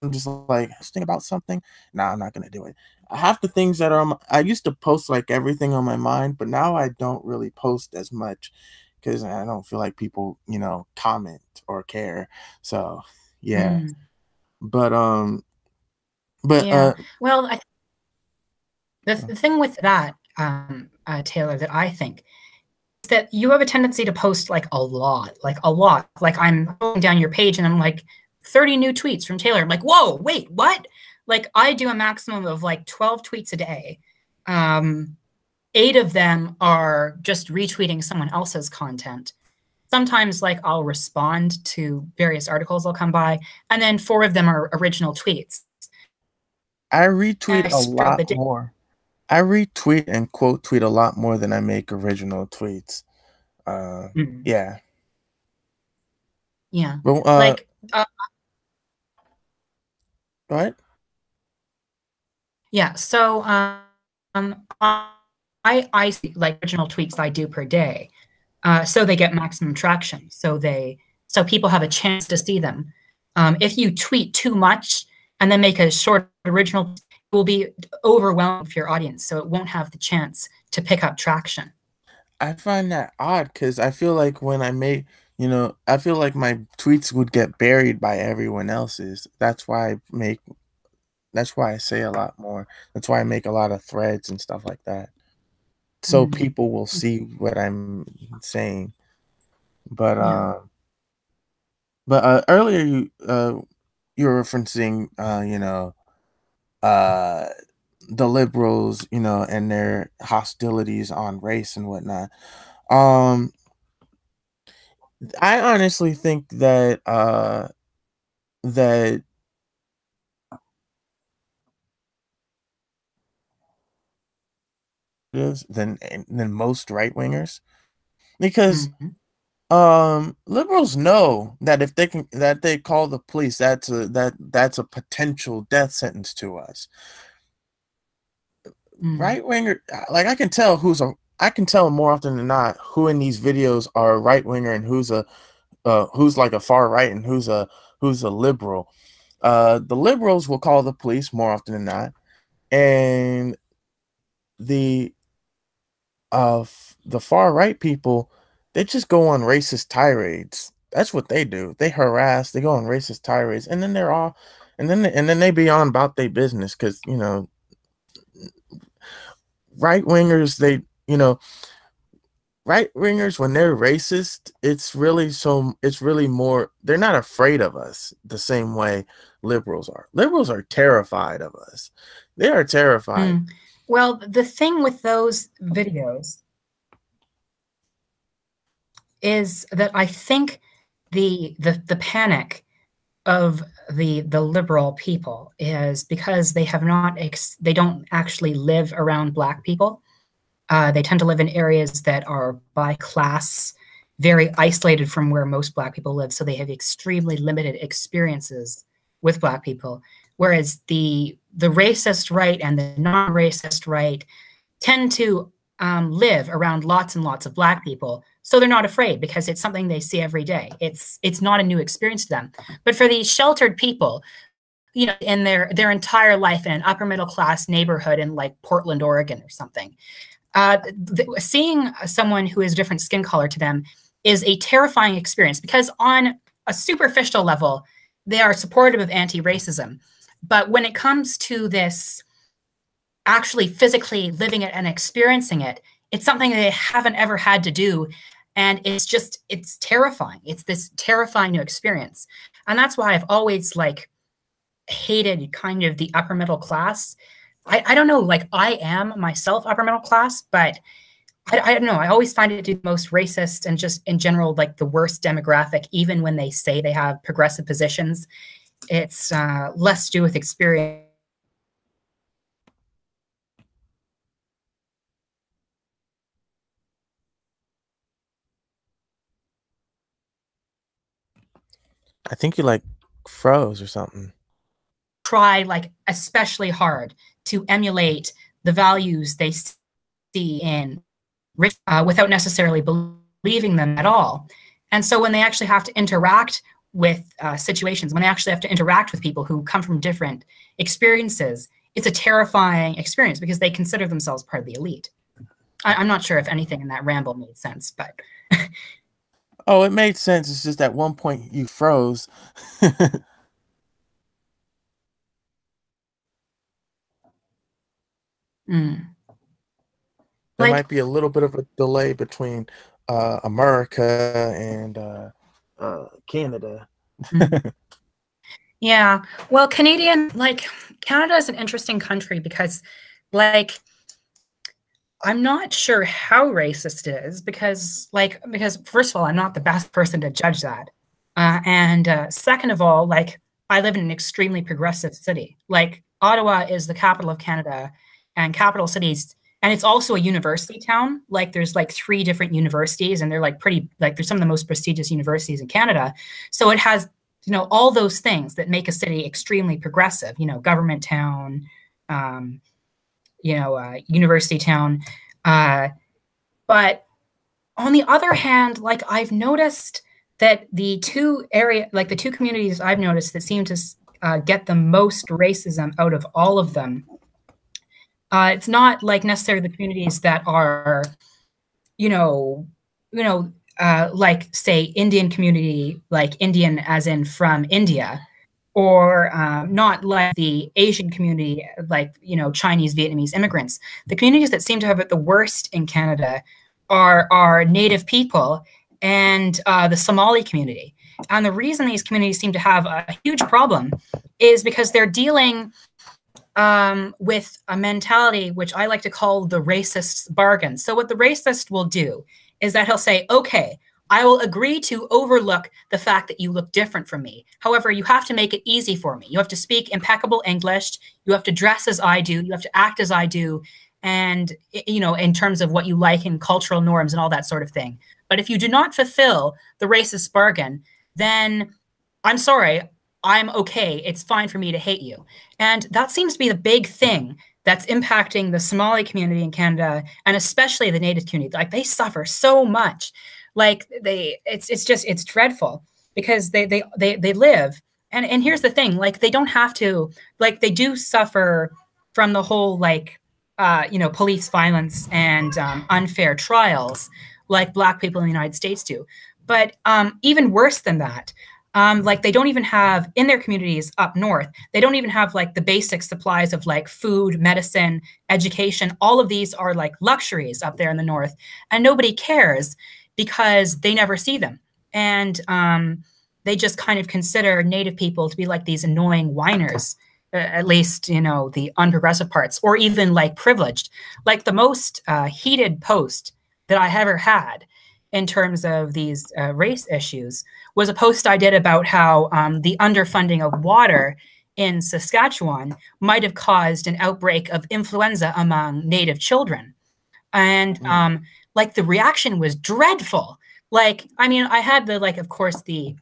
I'm just like posting about something. Nah, I'm not gonna do it. Half the things that are I used to post like everything on my mind, but now I don't really post as much because I don't feel like people, comment or care. So yeah. Mm, But but yeah. Well, the thing with that, Taylor, that I think that you have a tendency to post like a lot, like a lot. Like I'm going down your page and I'm like 30 new tweets from Taylor. I'm like, whoa, wait, what? Like I do a maximum of like 12 tweets a day. Um, 8 of them are just retweeting someone else's content. Sometimes like I'll respond to various articles I'll come by, and then 4 of them are original tweets. I retweet I a spread the lot day. more. I retweet and quote tweet a lot more than I make original tweets. Uh, Mm, yeah. yeah. But Like go ahead. yeah, so I see like original tweets I do per day, so they get maximum traction. So people have a chance to see them. If you tweet too much and then make a short original, it will be overwhelming for your audience, so it won't have the chance to pick up traction. I find that odd because I feel like when I make, I feel like my tweets would get buried by everyone else's. That's why I say a lot more. That's why I make a lot of threads and stuff like that. So Mm, people will see what I'm saying. But yeah. earlier you were referencing uh the liberals, and their hostilities on race and whatnot. Um I honestly think that that is than most right wingers because Mm, liberals know that if they call the police, that's a potential death sentence to us. mm, Right winger, like I can tell more often than not who in these videos are a right winger and who's like a far right and who's a liberal. The liberals will call the police more often than not, and the the far right people, they just go on racist tirades. That's what they do. They harass, they go on racist tirades, and then they be on about their business because right wingers they you know right wingers when they're racist, it's really more, they're not afraid of us the same way liberals are. Liberals are terrified of us. They are terrified. mm. Well, the thing with those videos is that I think the panic of the liberal people is because they have not they don't actually live around Black people. They tend to live in areas that are by class very isolated from where most Black people live, so they have extremely limited experiences with Black people. Whereas the racist right and the non-racist right tend to live around lots and lots of Black people, so they're not afraid because it's something they see every day. It's not a new experience to them. But for these sheltered people, you know, in their entire life in an upper middle class neighborhood in like Portland, Oregon, or something, seeing someone who is a different skin color to them is a terrifying experience because on a superficial level, they are supportive of anti-racism. But when it comes to this actually physically living it and experiencing it, it's something they haven't ever had to do. And it's terrifying. It's this terrifying new experience. And that's why I've always like hated kind of the upper middle class. I don't know, like I am myself upper middle class, but I don't know. I always find it to be the most racist and just in general, like the worst demographic, even when they say they have progressive positions. It's less to do with experience. I think you like froze or something. Try like especially hard to emulate the values they see in without necessarily believing them at all. And so when they actually have to interact with situations, when they actually have to interact with people who come from different experiences, it's a terrifying experience because they consider themselves part of the elite. I'm not sure if anything in that ramble made sense, but Oh, it made sense. It's just at one point you froze. There like might be a little bit of a delay between America and Canada. mm. Yeah. Well, Canada is an interesting country because, like, I'm not sure how racist it is because first of all, I'm not the best person to judge that, and second of all, like, I live in an extremely progressive city. Like, Ottawa is the capital of Canada, and capital cities, and it's also a university town. Like, there's like 3 different universities, and they're like pretty like they're some of the most prestigious universities in Canada. So it has all those things that make a city extremely progressive. Government town, university town. But on the other hand, like I've noticed that the two communities I've noticed that seem to get the most racism out of all of them, it's not like necessarily the communities that are, like say Indian community, like Indian as in from India, or not like the Asian community, like Chinese, Vietnamese immigrants. The communities that seem to have it the worst in Canada are Native people and the Somali community. And the reason these communities seem to have a huge problem is because they're dealing with a mentality which I like to call the racist's bargain. So what the racist will do is that he'll say, okay, I will agree to overlook the fact that you look different from me. However, you have to make it easy for me. You have to speak impeccable English. You have to dress as I do. You have to act as I do. And, in terms of what you like in cultural norms and all that sort of thing. But if you do not fulfill the racist bargain, then I'm sorry, I'm okay. It's fine for me to hate you. And that seems to be the big thing that's impacting the Somali community in Canada, and especially the Native community. Like, they suffer so much. Like, it's dreadful because they live. And here's the thing, like, they don't have to, like, they do suffer from the whole, like, police violence and unfair trials like Black people in the United States do. But even worse than that, like, they don't even have in their communities up north, they don't even have like the basic supplies of like food, medicine, education. All of these are like luxuries up there in the north, and nobody cares because they never see them. And they just kind of consider Native people to be like these annoying whiners at least the unprogressive parts, or even like privileged. Like the most heated post that I ever had in terms of these race issues was a post I did about how the underfunding of water in Saskatchewan might have caused an outbreak of influenza among Native children. And like the reaction was dreadful. Like, I mean, I had of course, the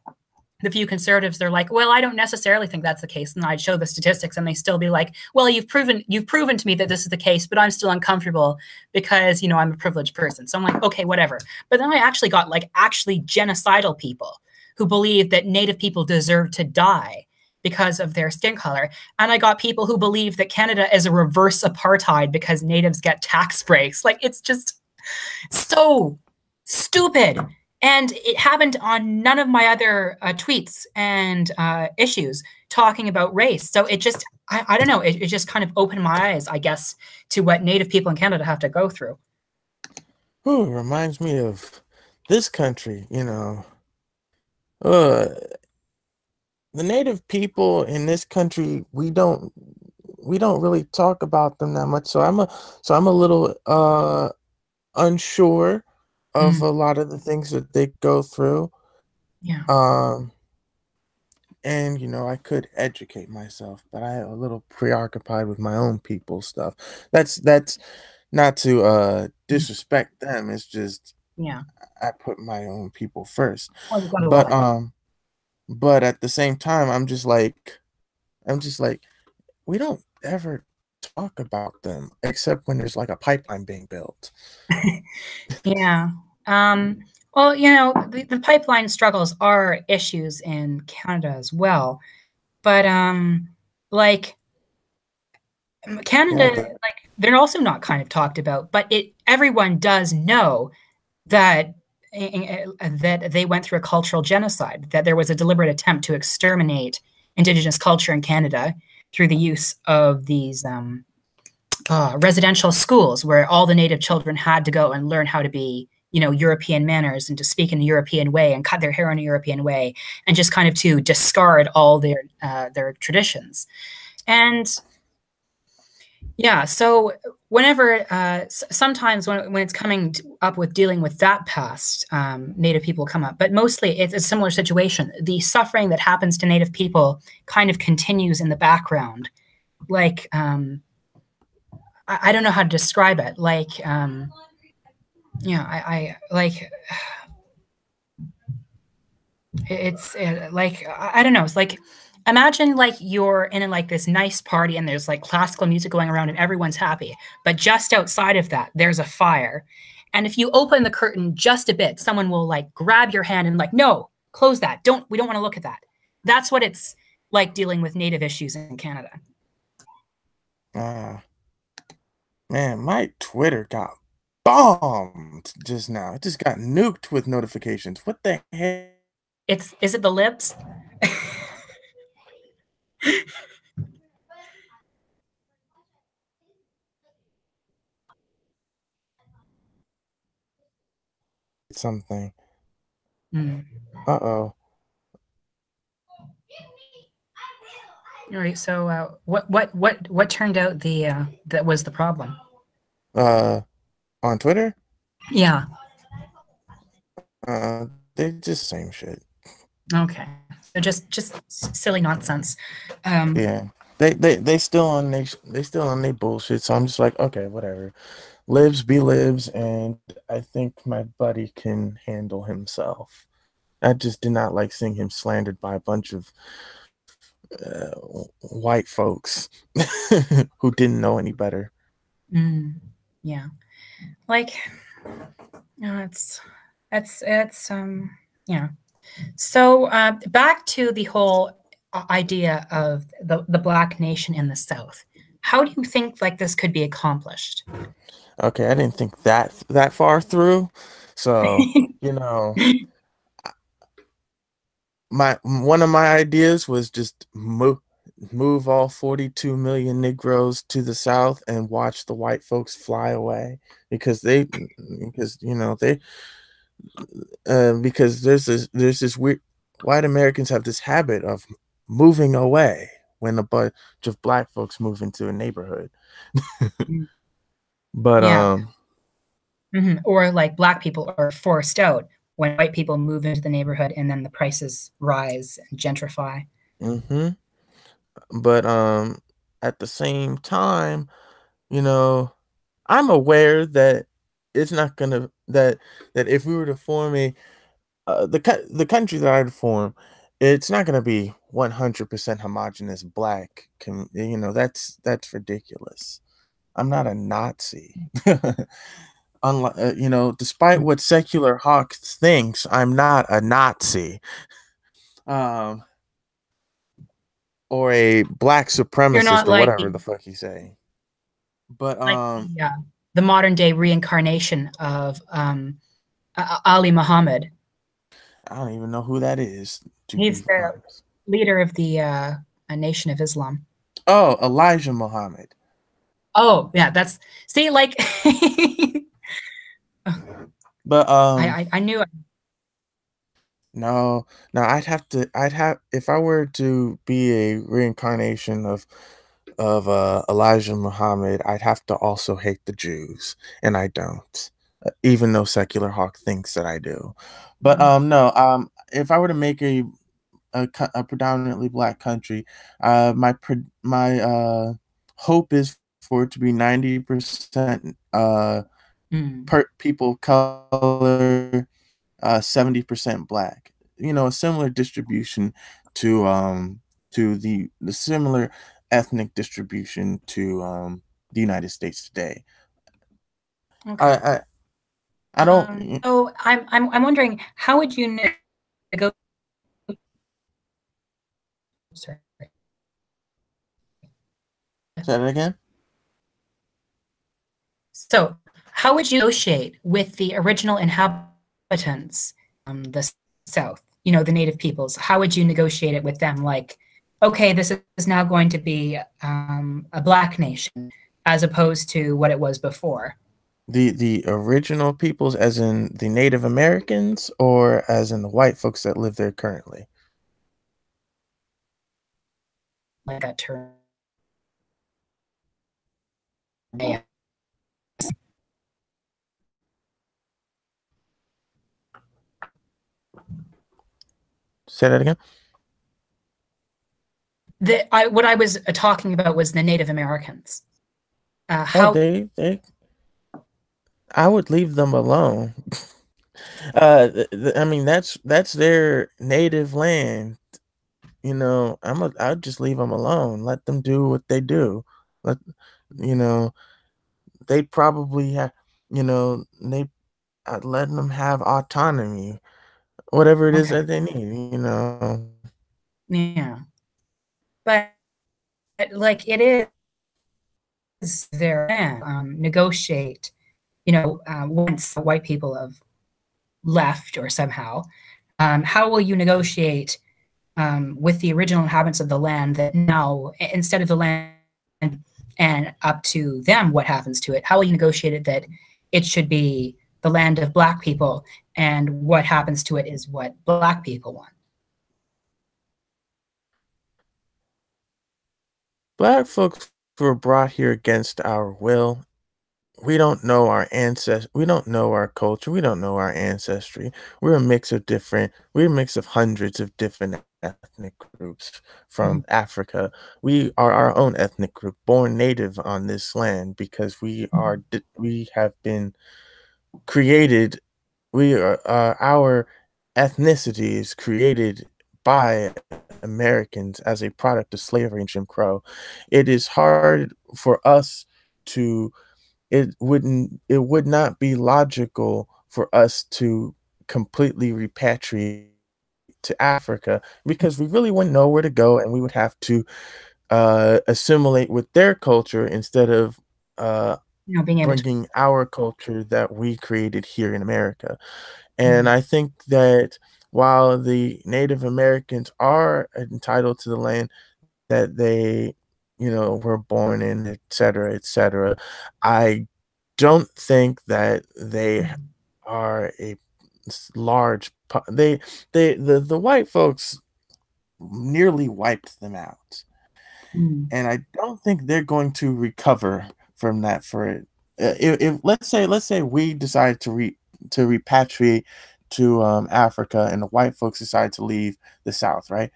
few conservatives, they're like, well, I don't necessarily think that's the case. And I'd show the statistics and they still be like, well, you've proven to me that this is the case, but I'm still uncomfortable because, I'm a privileged person. So I'm like, okay, whatever. But then I actually got actually genocidal people who believe that Native people deserve to die because of their skin color. And I got people who believe that Canada is a reverse apartheid because Natives get tax breaks. Like, it's just so stupid. And it happened on none of my other tweets and issues talking about race. So it just, I don't know, it just kind of opened my eyes, I guess, to what Native people in Canada have to go through. Ooh, reminds me of this country, Uh, the Native people in this country, we don't really talk about them that much. So I'm a little unsure of Mm, a lot of the things that they go through. yeah. Um, and I could educate myself, but I am a little preoccupied with my own people stuff. That's not to Mm, disrespect them. It's just yeah. I put my own people first. Well, you got to love But it. at the same time, I'm just like we don't ever talk about them except when there's like a pipeline being built. Yeah. Um, well, the pipeline struggles are issues in Canada as well. But like Canada, Yeah, like they're also not kind of talked about, but everyone does know that that they went through a cultural genocide, that there was a deliberate attempt to exterminate Indigenous culture in Canada through the use of these residential schools where all the Native children had to go and learn how to be, European manners and to speak in a European way and cut their hair in a European way, and just kind of to discard all their traditions. And yeah, so whenever, sometimes when it's coming up with dealing with that past, Native people come up, but mostly it's a similar situation. The suffering that happens to Native people kind of continues in the background. Like, I don't know how to describe it. Like, I like it's like I don't know. It's like imagine like you're in like this nice party and there's like classical music going around and everyone's happy, but just outside of that there's a fire, and if you open the curtain just a bit, someone will like grab your hand and like, no, close that. We don't want to look at that. That's what it's like dealing with Native issues in Canada. uh, man, my Twitter got bombed just now. It just got nuked with notifications. What the heck? It's Is it the libs? Something. Mm. Uh-oh. All right. So, what turned out that was the problem? Uh, on Twitter, Yeah. uh, they just same shit. Okay. So just silly nonsense. Um, Yeah. They still on they bullshit. So I'm just like, okay, whatever. Lives be lives, and I think my buddy can handle himself. I just did not like seeing him slandered by a bunch of uh, white folks who didn't know any better. mm, yeah. Like, it's yeah. So back to the whole idea of the Black nation in the South. How do you think like this could be accomplished? Okay, I didn't think that far through. So, you know, my one of my ideas was just move all 42 million Negroes to the South and watch the white folks fly away because because there's this weird white Americans have this habit of moving away when a bunch of black folks move into a neighborhood. Mm. But Yeah. Or like black people are forced out when white people move into the neighborhood and then the prices rise and gentrify. hmm but at the same time, you know, I'm aware that it's not gonna that if we were to form a the country that I'd form, it's not gonna be 100% homogenous black. That's ridiculous. I'm not a Nazi. Unlike despite Mm. what secular Hawk thinks, I'm not a Nazi. Um, or a black You're supremacist not or like whatever the fuck you say. But the modern day reincarnation of Ali Muhammad. I don't even know who that is, to He's be the honest. leader of the Nation of Islam. Oh, Elijah Muhammad. Oh, yeah, that's see, like But I knew. no, no, I'd have if I were to be a reincarnation of Elijah Muhammad, I'd have to also hate the Jews, and I don't. Even though secular Hawk thinks that I do. But no, if I were to make a predominantly black country, my hope is for it to be 90% Mm, people of color, 70% black. A similar distribution to the similar ethnic distribution to the United States today. I okay. I, I don't. So I'm wondering how would you negotiate? Sorry. Say that again. So how would you negotiate with the original inhabitants, the South? The native peoples. How would you negotiate it with them? Like, okay, this is now going to be a black nation as opposed to what it was before. The original peoples, as in the Native Americans, or as in the white folks that live there currently? Like that term. Say that again. What I was talking about was the Native Americans. Oh, How I would leave them alone. I mean, that's their native land. I'd just leave them alone. Let them do what they do. Let you know they probably have. I'd let them have autonomy, whatever it is okay, that they need. yeah, but like it is their negotiate. Once white people have left or somehow, how will you negotiate with the original inhabitants of the land that now, instead of the land and up to them what happens to it, how will you negotiate it that it should be the land of black people and what happens to it is what black people want? Black folks were brought here against our will. We don't know our culture, we don't know our ancestry. We're a mix of hundreds of different ethnic groups Mm, from Africa. We are our own ethnic group, born native on this land, because we have been created. We are Our ethnicity is created by Americans as a product of slavery and Jim Crow. It is hard for us to it would not be logical for us to completely repatriate to Africa, because we really wouldn't know where to go, and we would have to assimilate with their culture instead of uh, being able to. bringing our culture that we created here in America. And Mm, I think that while the Native Americans are entitled to the land that they, were born in, et cetera, et cetera, I don't think that they mm, are a large the white folks nearly wiped them out. Mm. and I don't think they're going to recover from that for it. If let's say we decide to repatriate to Africa, and the white folks decide to leave the South, right?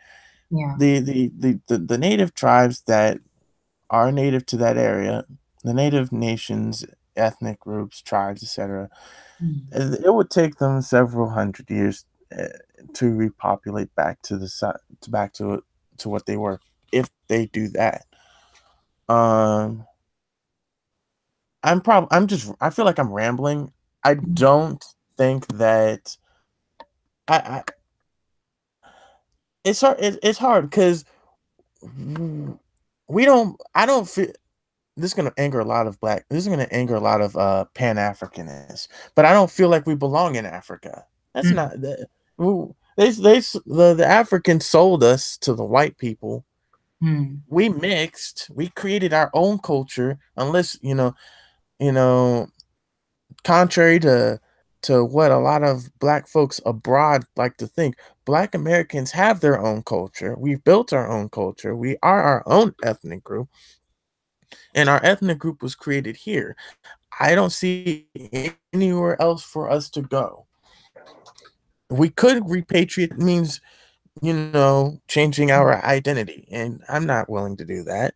Yeah. The native tribes that are native to that area, the native nations, ethnic groups, tribes, etc. Mm. It would take them several hundred years to repopulate back to back to what they were if they do that. Um, I feel like I'm rambling. I Mm. don't think that I it's hard. It's hard because we don't. I don't feel this is gonna anger a lot of black. This is gonna anger a lot of Pan Africanists, but I don't feel like we belong in Africa. That's Mm. not the. The Africans sold us to the white people. Mm. We mixed. We created our own culture. Unless you know, contrary to what a lot of black folks abroad like to think, black Americans have their own culture. We've built our own culture. We are our own ethnic group, and our ethnic group was created here. I don't see anywhere else for us to go. We could repatriate means, changing our identity, and I'm not willing to do that.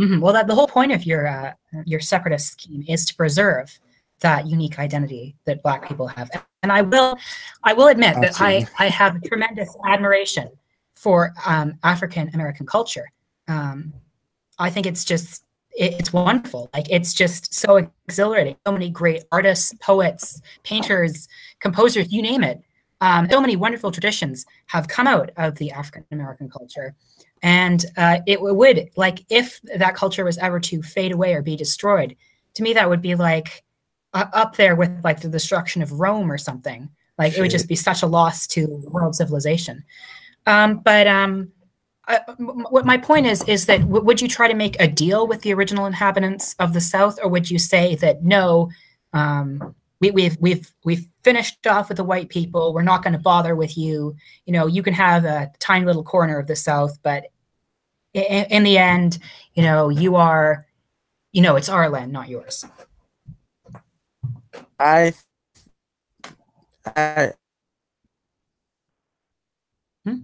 Mhm. Well, that the whole point of your separatist scheme is to preserve that unique identity that Black people have. And I will admit that Absolutely. I have tremendous admiration for African American culture. Um, I think it's wonderful. Like it's just so exhilarating. So many great artists, poets, painters, composers, you name it. So many wonderful traditions have come out of the African American culture. And it would, like, if that culture was ever to fade away or be destroyed, to me, that would be like up there with like the destruction of Rome or something. Like it would just Shit. be such a loss to world civilization. But what my point is that would you try to make a deal with the original inhabitants of the South, or would you say that no, we've finished off with the white people. We're not going to bother with you. You know, you can have a tiny little corner of the South, but in the end, you are, it's our land, not yours. I I Hmm?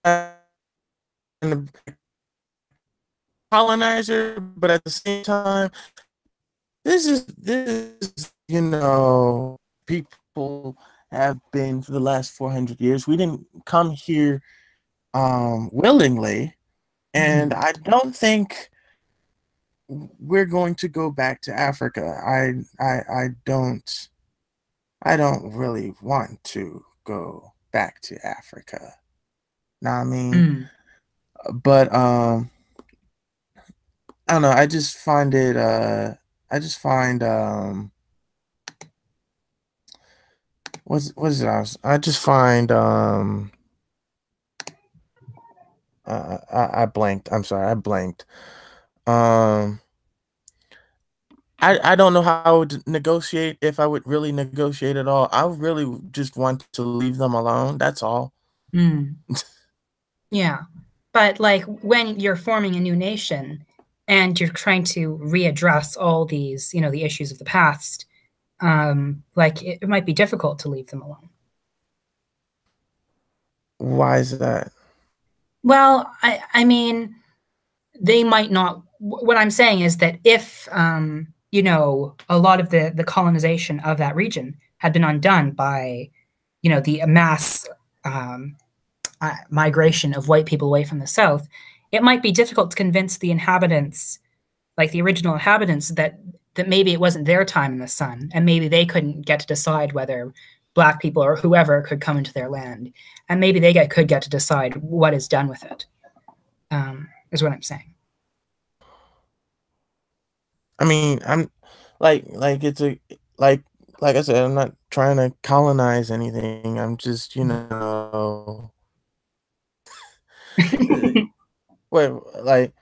am a colonizer, but at the same time, this people have been for the last 400 years. We didn't come here willingly, and Mm-hmm. I don't think we're going to go back to Africa. I don't really want to go back to Africa. Know what I mean? Mm. But I don't know, I just find what is it? I just find I blanked. I'm sorry, I blanked. Um I don't know how I would negotiate, if I would really negotiate at all. I really just want to leave them alone. That's all. Mm. Yeah. But like when you're forming a new nation and you're trying to readdress all these, the issues of the past, like it might be difficult to leave them alone. Why is that? Well, I mean, they might not. What I'm saying is that if, a lot of the colonization of that region had been undone by, the mass um, migration of white people away from the South, it might be difficult to convince the inhabitants, like the original inhabitants, that maybe it wasn't their time in the sun, and maybe they couldn't get to decide whether Black people or whoever could come into their land, and maybe they could get to decide what is done with it. Is what I'm saying. I mean, I'm like it's a like like I said, I'm not trying to colonize anything. I'm just, uh, wait, like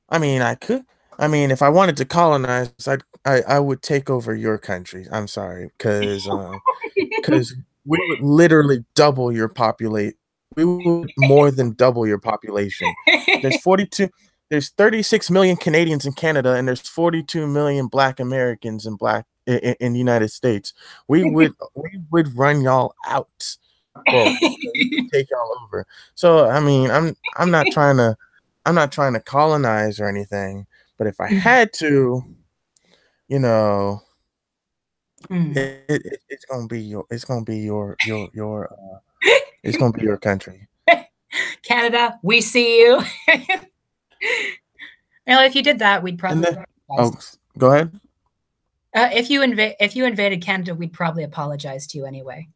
I mean, I could. I mean, if I wanted to colonize, I would take over your country. I'm sorry, because we would literally double your populate. we would more than double your population. There's 42 there's 36 million Canadians in Canada and there's 42 million black Americans in in the United States. We would run y'all out. Well, we would take y'all over. So I mean, I'm not trying to colonize or anything, but if I had to, you know, Mm. it's gonna be it's gonna be your country. Canada, we see you. Well, if you did that, we'd And probably then, apologize. oh, go ahead. If you invaded Canada, we'd probably apologize to you anyway.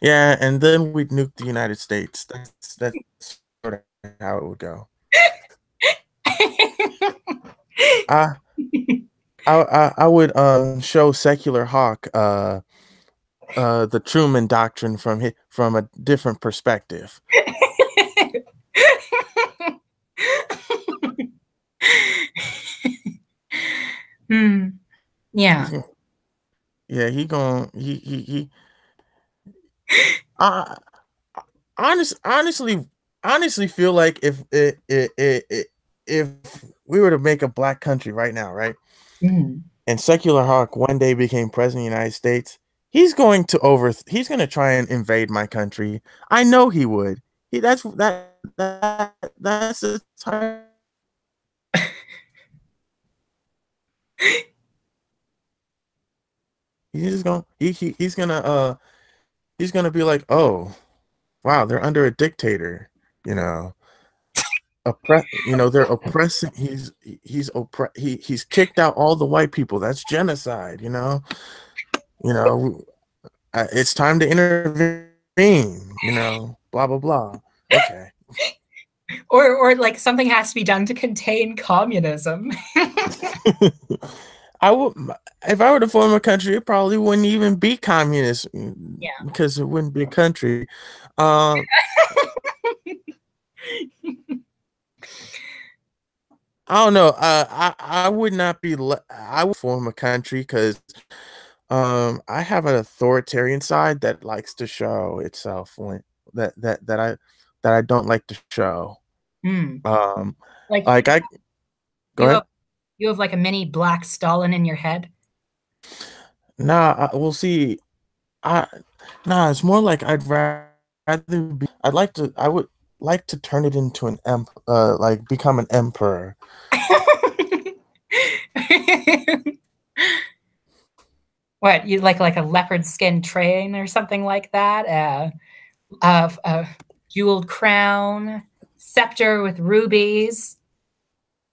Yeah, and then we'd nuke the United States. That's sort of how it would go. I I would show secular Hawk the Truman Doctrine from a different perspective. Hmm. Yeah. He's gonna, yeah, he I honestly feel like if we were to make a black country right now, right? Mm. And secular Hawk one day became president of the United States, he's going to try and invade my country. I know he would. That's the type. He's gonna be like, oh wow, they're under a dictator, you know. They're oppressing. He's kicked out all the white people. That's genocide, you know it's time to intervene, blah blah blah. Okay. Or like something has to be done to contain communism. I would If I were to form a country, it probably wouldn't even be communist Yeah. because it wouldn't be a country. I don't know. I would not be. I would form a country because I have an authoritarian side that likes to show itself when that I don't like to show. Mm. Um, Like like I Go you ahead. have you have like a mini black Stalin in your head. We'll see. I Nah, it's more like I would like to turn it into like become an emperor. What, you like a leopard skin train or something like that? A jeweled crown, scepter with rubies.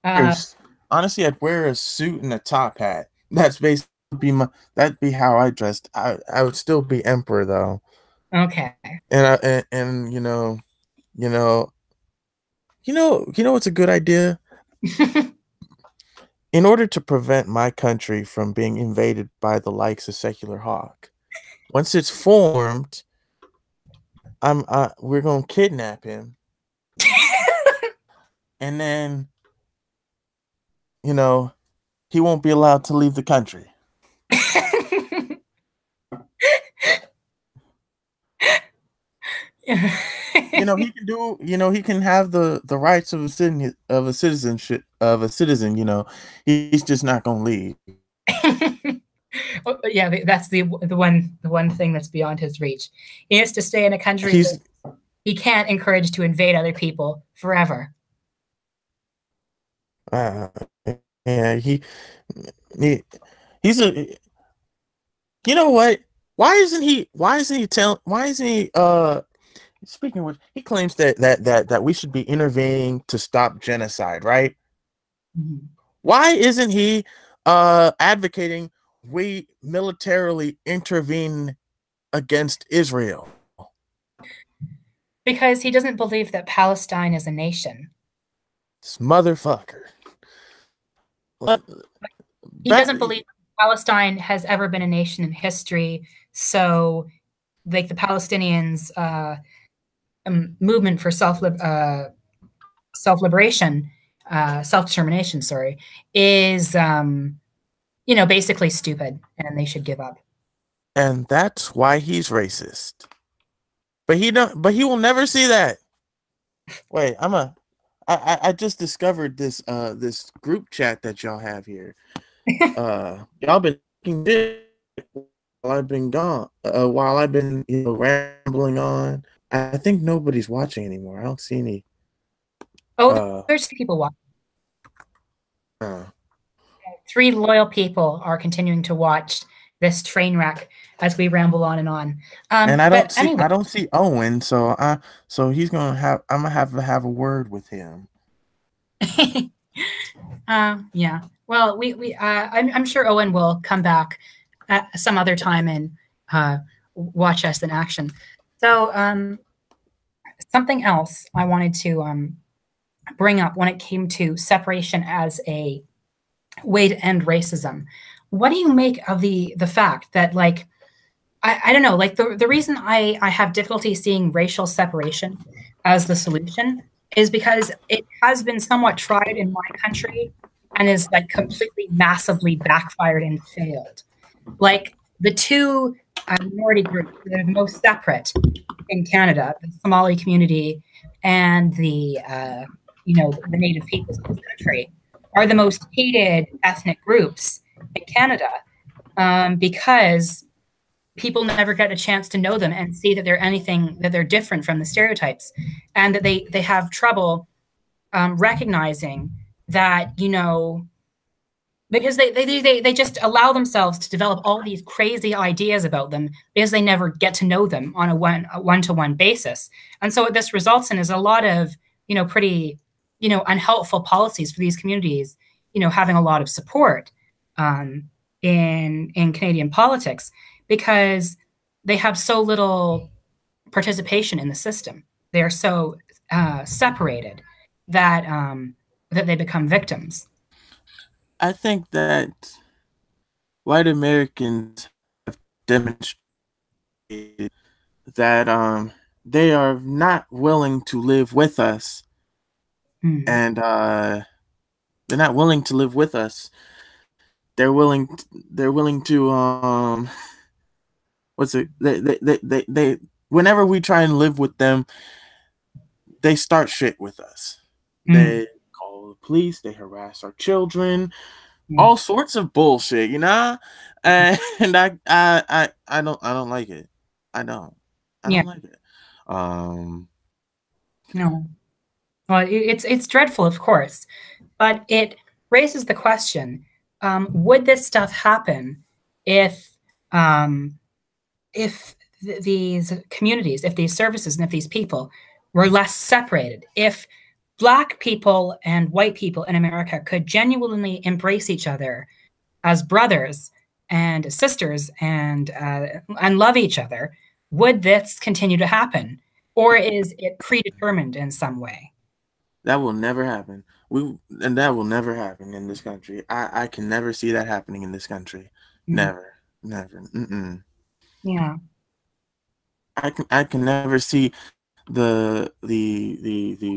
Uh, First, honestly, I'd wear a suit and a top hat. That's basically that'd be how I dressed. I would still be emperor though. okay. And you know, what's a good idea? In order to prevent my country from being invaded by the likes of secular Hawk, once it's formed, we're gonna kidnap him, and then you know he won't be allowed to leave the country. He can have the rights of a citizenship of a citizen. He's just not gonna leave. Yeah, that's the one thing that's beyond his reach. He has to stay in a country that He's he can't encourage to invade other people forever. uh, yeah, he he's a you know what? Why isn't he speaking of which, he claims that we should be intervening to stop genocide, right? Mhm. Why isn't he advocating we militarily intervene against Israel? Because he doesn't believe that Palestine is a nation. This motherfucker. Let, He back, doesn't believe Palestine has ever been a nation in history. So, like the Palestinians' movement for self liberation, self determination, sorry, is basically stupid, and they should give up. and that's why he's racist. But he don't. But he will never see that. Wait, I just discovered this group chat that y'all have here. Y'all been talking shit while I've been gone. While I've been rambling on. I think nobody's watching anymore. I don't see any. Oh, Uh, there's people watching. uh 3 loyal people are continuing to watch this train wreck as we ramble on and on. and But anyway, I don't see Owen, so he's gonna have I'm gonna have to have a word with him. yeah. Well, I'm sure Owen will come back at some other time and watch us in action. So, something else I wanted to bring up when it came to separation as a way to end racism. What do you make of the fact that, like, I don't know, like the reason I have difficulty seeing racial separation as the solution is because it has been somewhat tried in my country and is like completely massively backfired and failed. Like the two minority groups that are most separate in Canada, the Somali community and the native peoples of this country, are the most hated ethnic groups in Canada because people never get a chance to know them and see that they're different from the stereotypes, and that they have trouble recognizing that, because they just allow themselves to develop all these crazy ideas about them because they never get to know them on a one-to-one basis. And so what this results in is a lot of, pretty, unhelpful policies for these communities, having a lot of support in Canadian politics because they have so little participation in the system. They are so separated that that they become victims. I think that white Americans have demonstrated that they are not willing to live with us, and they're not willing to live with us. They're willing to what's it they whenever we try and live with them, they start shit with us. They call the police, they harass our children, all sorts of bullshit, and I don't like it. I don't I Yeah. don't like it. No. Well, it's dreadful, of course, but it raises the question: would this stuff happen if um, these communities, if these services, and if these people were less separated? If Black people and white people in America could genuinely embrace each other as brothers and sisters and love each other, would this continue to happen, or is it predetermined in some way? That will never happen. That will never happen in this country. I can never see that happening in this country. Mm. Never, never. Mm-mm. Yeah. I can never see the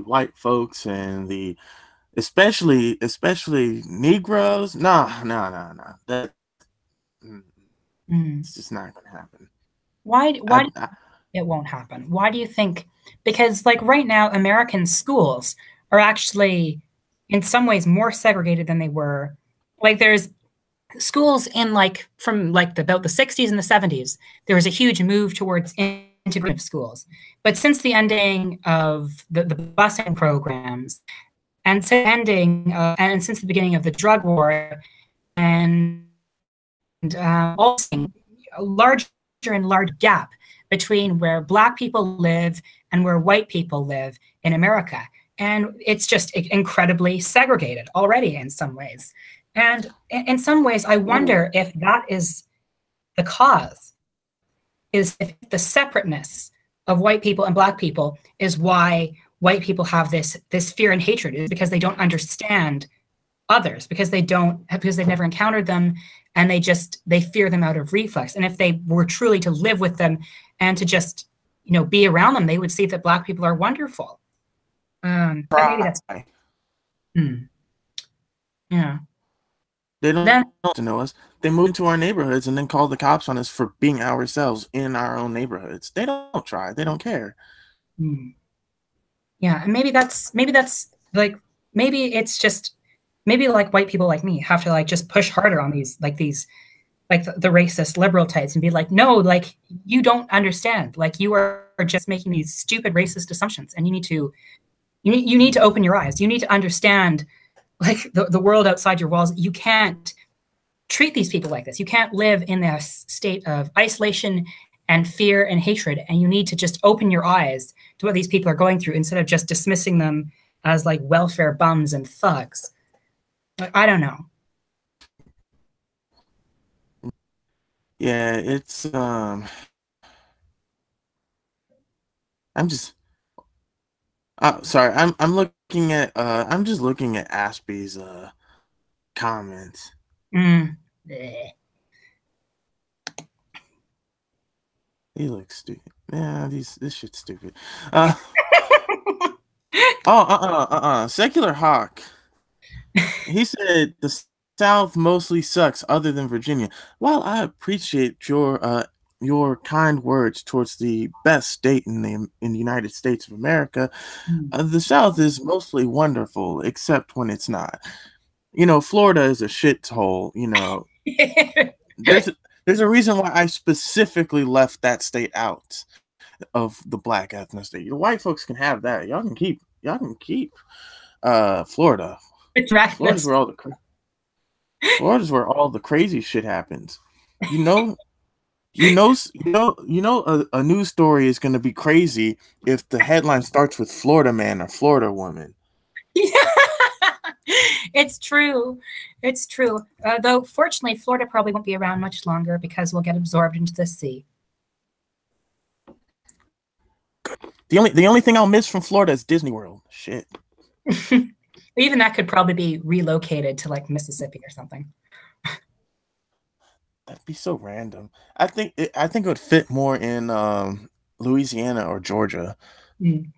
white folks and the especially Negroes. Nah. That Mm. it's just not gonna happen. Why do it won't happen? Why do you think? Because like right now, American schools are actually in some ways more segregated than they were. Like there's schools in like from like about the 60s and the 70s, there was a huge move towards integrative schools. But since the ending of the busing programs and since the beginning of the drug war and also a larger and large gap between where Black people live and where white people live in America. And it's just incredibly segregated already in some ways. And in some ways, I wonder if that is the cause, is if the separateness of white people and Black people is why white people have this fear and hatred, is because they don't understand others, because they've never encountered them, and they fear them out of reflex. And if they were truly to live with them and to just be around them, they would see that Black people are wonderful. But maybe that's yeah. They don't Then, to know us. They move into our neighborhoods and then call the cops on us for being ourselves in our own neighborhoods. They don't try. They don't care. hmm, yeah, and maybe that's like maybe it's just maybe like white people like me have to like just push harder on these like the racist liberal types and be like, no, like you don't understand. Like you are just making these stupid racist assumptions, and you need to open your eyes. You need to understand like the world outside your walls. You can't treat these people like this. You can't live in this state of isolation and fear and hatred. And you need to just open your eyes to what these people are going through instead of just dismissing them as like welfare bums and thugs. Like, I don't know. Yeah, it's I'm just sorry. I'm just looking at Aspie's comments. Mm. He looks stupid. Yeah, this shit's stupid. Uh oh, Secular Hawk. He said the South mostly sucks, other than Virginia. While I appreciate your kind words towards the best state in the United States of America, the South is mostly wonderful, except when it's not. Florida is a shithole. There's there's a reason why I specifically left that state out of the black ethnicity. Your white folks can have that. Y'all can keep Florida. It's Florida's miraculous. where all the Florida's where all the crazy shit happens. You know, a news story is going to be crazy if the headline starts with Florida man or Florida woman. It's true. It's true. Though, fortunately, Florida probably won't be around much longer because we'll get absorbed into the sea. The only thing I'll miss from Florida is Disney World. Shit. Even that could probably be relocated to like Mississippi or something. That'd be so random. I think it would fit more in Louisiana or Georgia. Mm.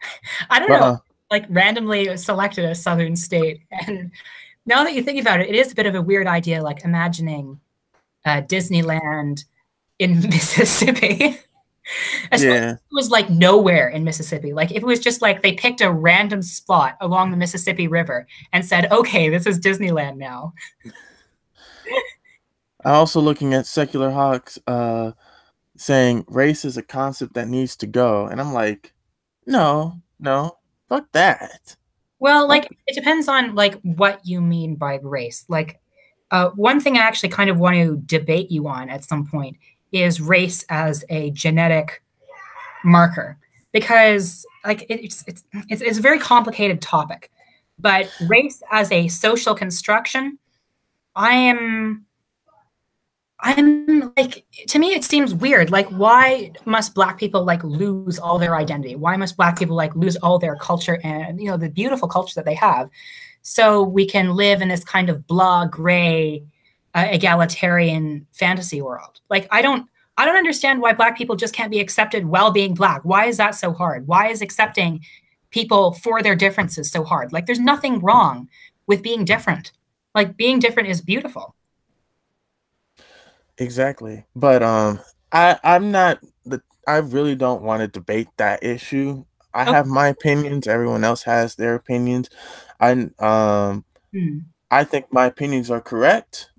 I don't But know. Like randomly selected a southern state, and now that you think about it, it is a bit of a weird idea. Like imagining Disneyland in Mississippi. Especially if yeah, it was like nowhere in Mississippi. Like if it was just like they picked a random spot along the Mississippi River and said, okay, this is Disneyland now. I'm also looking at Secular Hawks saying race is a concept that needs to go, and I'm like, no, no, fuck that. Well, Fuck. like it depends on like what you mean by race. Like one thing I actually kind of want to debate you on at some point is race as a genetic marker, because like it's a very complicated topic. But race as a social construction, I am I'm like, to me, it seems weird. Like, why must Black people like lose all their identity? Why must Black people like lose all their culture and, the beautiful culture that they have? So we can live in this kind of blah, gray, egalitarian fantasy world. Like, I don't understand why Black people just can't be accepted while being Black. Why is that so hard? Why is accepting people for their differences so hard? Like, there's nothing wrong with being different. Like, being different is beautiful. Exactly. But I'm not the I really don't want to debate that issue. I Okay. have my opinions, everyone else has their opinions. I um Hmm. I think my opinions are correct,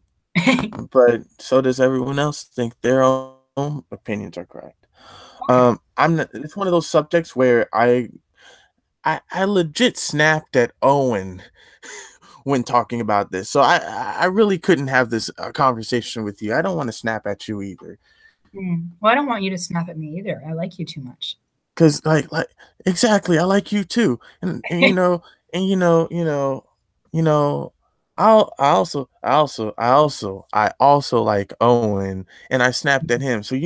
but so does everyone else think their own opinions are correct. Okay. It's one of those subjects where I legit snapped at Owen when talking about this. So I really couldn't have this conversation with you. I don't want to snap at you either. Well, I don't want you to snap at me either. I like you too much. Cause like exactly, I like you too, and you know, I also like Owen, and I snapped at him. So I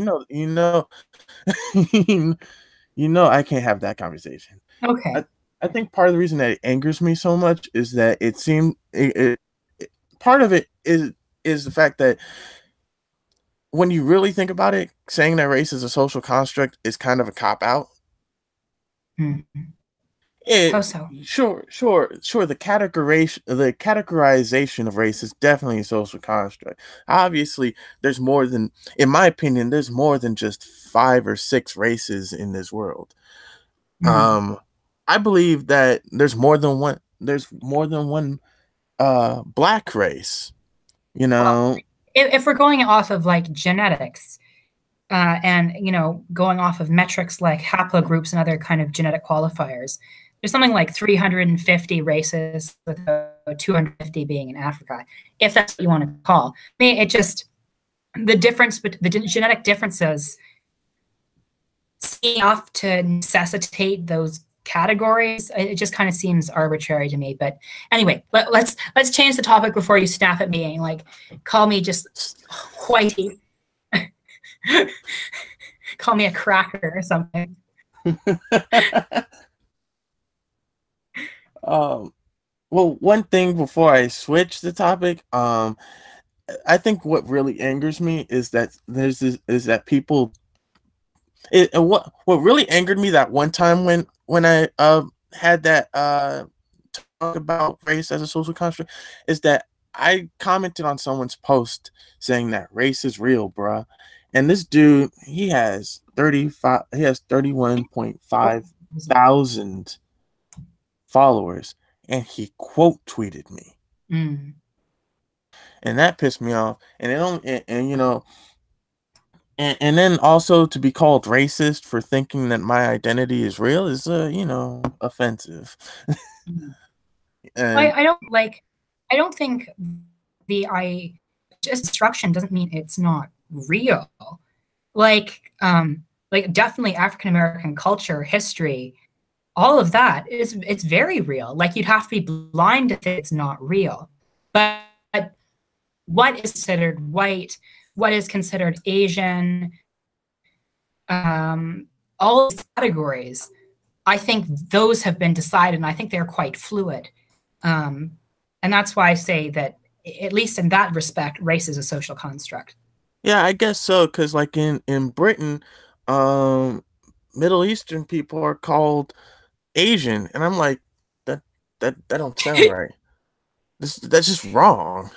can't have that conversation. Okay. I I think part of the reason that it angers me so much is that part of it is the fact that when you really think about it, saying that race is a social construct is kind of a cop out. Hmm. How It so? sure. The categorization of race is definitely a social construct. Obviously, there's more than, in my opinion, there's more than just 5 or 6 races in this world. Mm. Um, I believe that there's more than one. There's more than one black race. You Well, know, if we're going off of like genetics, and going off of metrics like haplogroups and other kind of genetic qualifiers, there's something like 350 races, with 250 being in Africa, if that's what you want to call. I mean, it just, the genetic differences seem enough to necessitate those categories. It just kind of seems arbitrary to me. But anyway, let's change the topic before you snap at me and like call me just whitey. Call me a cracker or something. um, well, one thing before I switch the topic, I think what really angers me is that is that people. What really angered me that one time when I had that talk about race as a social construct is that I commented on someone's post saying that race is real, bruh. And this dude, he has 31.5 thousand followers, and he quote tweeted me. Mm. And that pissed me off. And it only and and then also to be called racist for thinking that my identity is real is offensive. Mm. And I don't think the I just destruction doesn't mean it's not real. Like definitely African American culture, history, all of that is, it's very real. Like you'd have to be blind to think it's not real. But what is considered white, what is considered Asian, all these categories, I think those have been decided, and I think they're quite fluid. Um, and that's why I say that, at least in that respect, race is a social construct. yeah, I guess so, because like in Britain, um, Middle Eastern people are called Asian, and I'm like, that that don't sound right. That's just wrong.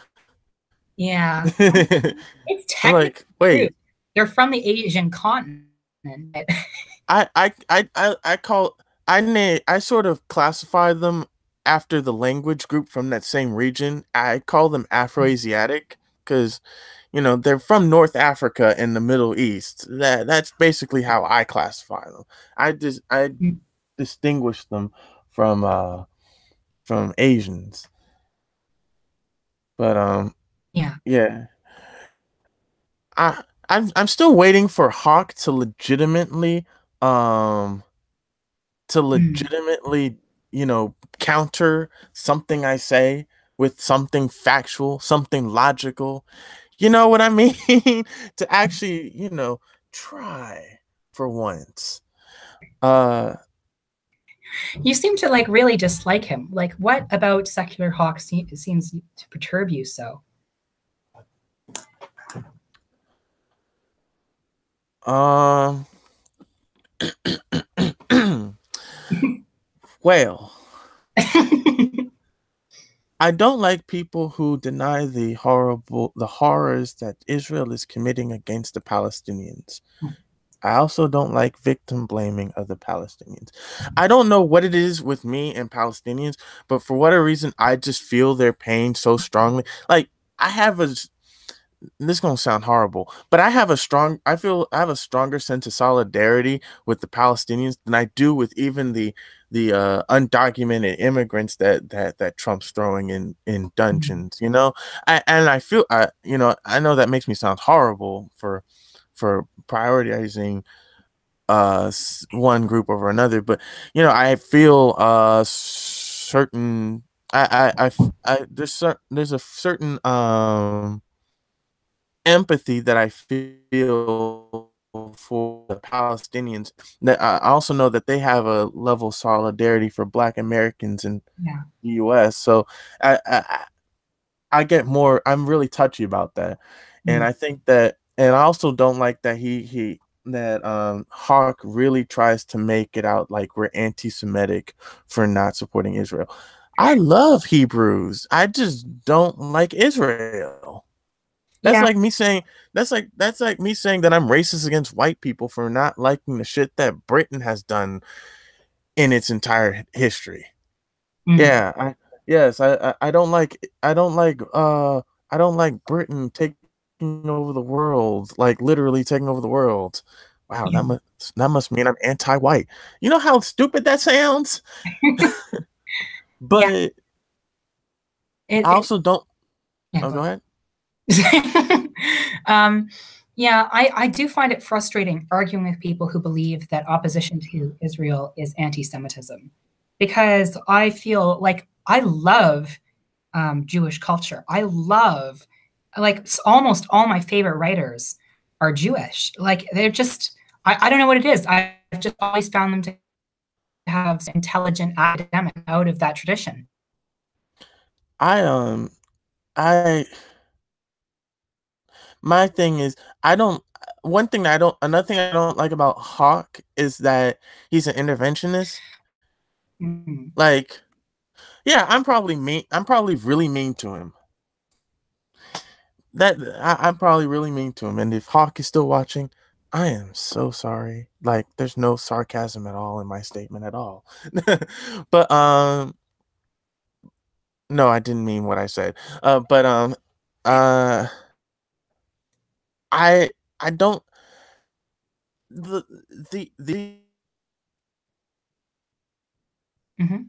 Yeah, it's I'm technically like, true. wait, They're from the Asian continent. I call I sort of classify them after the language group from that same region. I call them Afroasiatic because they're from North Africa and the Middle East. That's basically how I classify them. I distinguish them from Asians. But Yeah. yeah. I'm still waiting for Hawk um to Mm. legitimately, counter something I say with something factual, something logical. You know what I mean? To actually, try for once. Uh You seem to like really dislike him. Like, what about secular Hawk seems to perturb you so? um well, I don't like people who deny the horrors that Israel is committing against the Palestinians. I also don't like victim blaming of the Palestinians. I don't know what it is with me and Palestinians, but for whatever reason, I just feel their pain so strongly. Like I have a this is gonna sound horrible, but I feel I have a stronger sense of solidarity with the Palestinians than I do with even the undocumented immigrants that Trump's throwing in dungeons. I feel I know that makes me sound horrible for prioritizing one group over another, but I feel certain there's a certain empathy that I feel for the Palestinians, that I also know that they have a level of solidarity for Black Americans in Yeah. the US. So I get more, I'm really touchy about that. And Mm. I think that, and I also don't like that Hawk really tries to make it out like we're anti-Semitic for not supporting Israel. I love Hebrews. I just don't like Israel. That's Yeah. like me saying that's like me saying that I'm racist against white people for not liking the shit that Britain has done in its entire history. Mm. Yeah, yes, I don't like Britain taking over the world, like literally taking over the world. Wow, Yeah. that must mean I'm anti-white. You know how stupid that sounds? Yeah. But I It also don't. yeah, Oh, go go ahead. ahead. um, yeah, I do find it frustrating arguing with people who believe that opposition to Israel is anti-Semitism, because I feel like I love Jewish culture. I love, like, almost all my favorite writers are Jewish. Like, they're just, I don't know what it is. I've just always found them to have intelligent academic out of that tradition. I I my thing is I don't one thing I don't another thing I don't like about Hawk is that he's an interventionist. Mm. Like, yeah, I'm probably really mean to him. I'm probably really mean to him. And if Hawk is still watching, I am so sorry. Like, there's no sarcasm at all in my statement at all. But no, I didn't mean what I said. But uh I I don't the the Mm-hmm.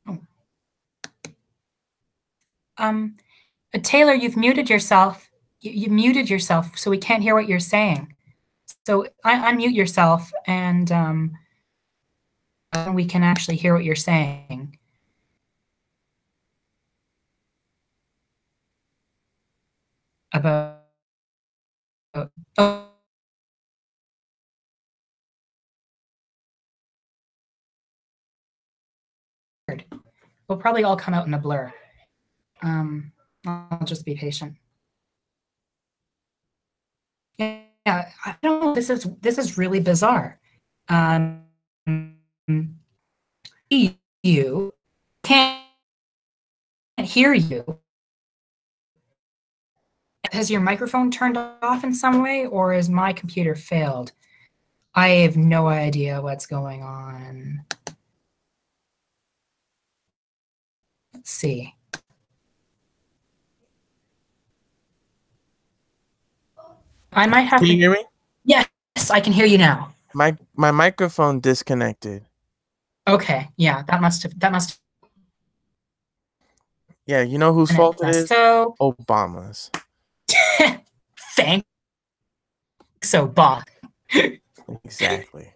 Oh. Um, Taylor, you've muted yourself. You muted yourself, so we can't hear what you're saying. So unmute yourself, and we can actually hear what you're saying about. Oh, we'll probably all come out in a blur. I'll just be patient. Yeah, I don't know. This is really bizarre. Um, you can't hear you. Has your microphone turned off in some way, or is my computer failed? I have no idea what's going on. Let's see. I might have Can you to. hear me? Yes, I can hear you now. My microphone disconnected. Okay, yeah, that must Yeah, you know whose have been fault it it. is? So, Obama's. thanks, so Bob. Exactly.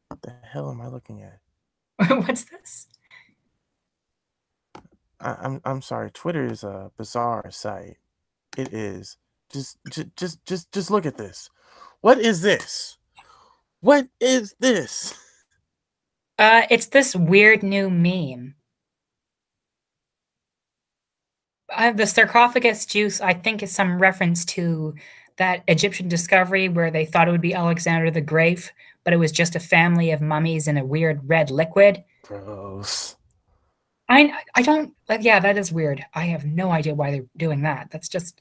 What the hell am I looking at? What's this? I'm sorry. Twitter is a bizarre site. It is. Just look at this. What is this? What is this? It's this weird new meme. The sarcophagus juice, I think, is some reference to that Egyptian discovery where they thought it would be Alexander the Great, but it was just a family of mummies in a weird red liquid. Gross. I don't like. Yeah, that is weird. I have no idea why they're doing that. That's just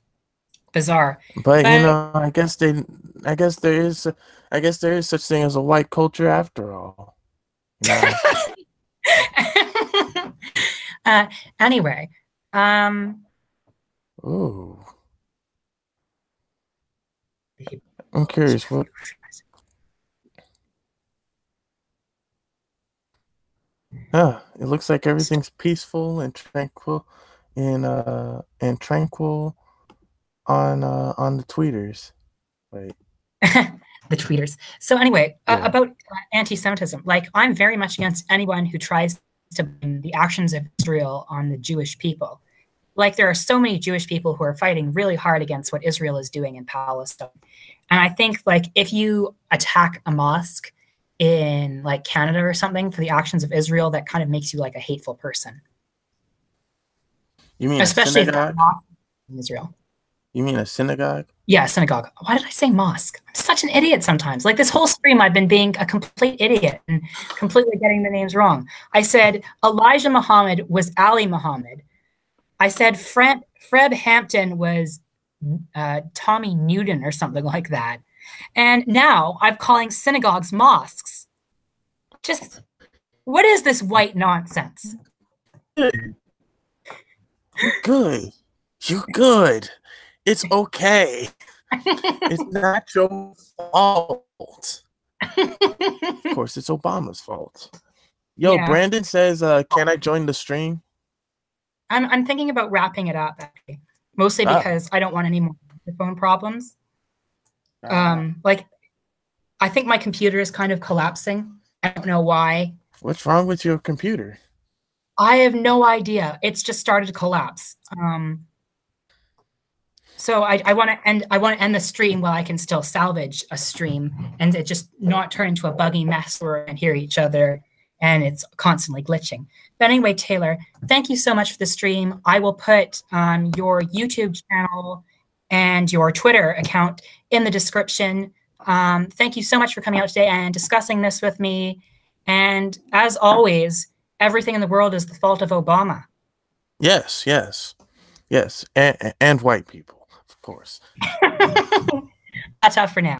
bizarre. But you But know, I guess there is such thing as a white culture after all. You know. uh, anyway, um, Ooh. I'm curious what. It looks like everything's peaceful and tranquil and tranquil on the tweeters. Wait. the tweeters. So anyway, Yeah. about anti-Semitism, like I'm very much against anyone who tries to blame the actions of Israel on the Jewish people. Like there are so many Jewish people who are fighting really hard against what Israel is doing in Palestine. And I think like if you attack a mosque in like Canada or something for the actions of Israel, that kind of makes you like a hateful person. You mean a Especially if that synagogue? in Israel. You mean a synagogue? Yeah, synagogue. Why did I say mosque? I'm such an idiot sometimes. Like this whole stream, I've been being a complete idiot and completely getting the names wrong. I said Elijah Muhammad was Ali Muhammad. I said Fred Hampton was Tommy Newton or something like that. And now I'm calling synagogues mosques. Just what is this white nonsense? Good. You good. You good. It's okay. It's not your fault. Of course, it's Obama's fault. Yo, Yeah. Brandon says, can I join the stream? I'm thinking about wrapping it up, actually. Mostly because I don't want any more microphone problems. Like, I think my computer is kind of collapsing. I don't know why. What's wrong with your computer? I have no idea. It's just started to collapse. So I want to end the stream while I can still salvage a stream and it just not turn into a buggy mess where we can hear each other and it's constantly glitching. But anyway, Taylor, thank you so much for the stream. I will put your YouTube channel and your Twitter account in the description. Thank you so much for coming out today and discussing this with me. And as always, everything in the world is the fault of Obama. Yes, yes, yes. And white people, of course. That's all for now.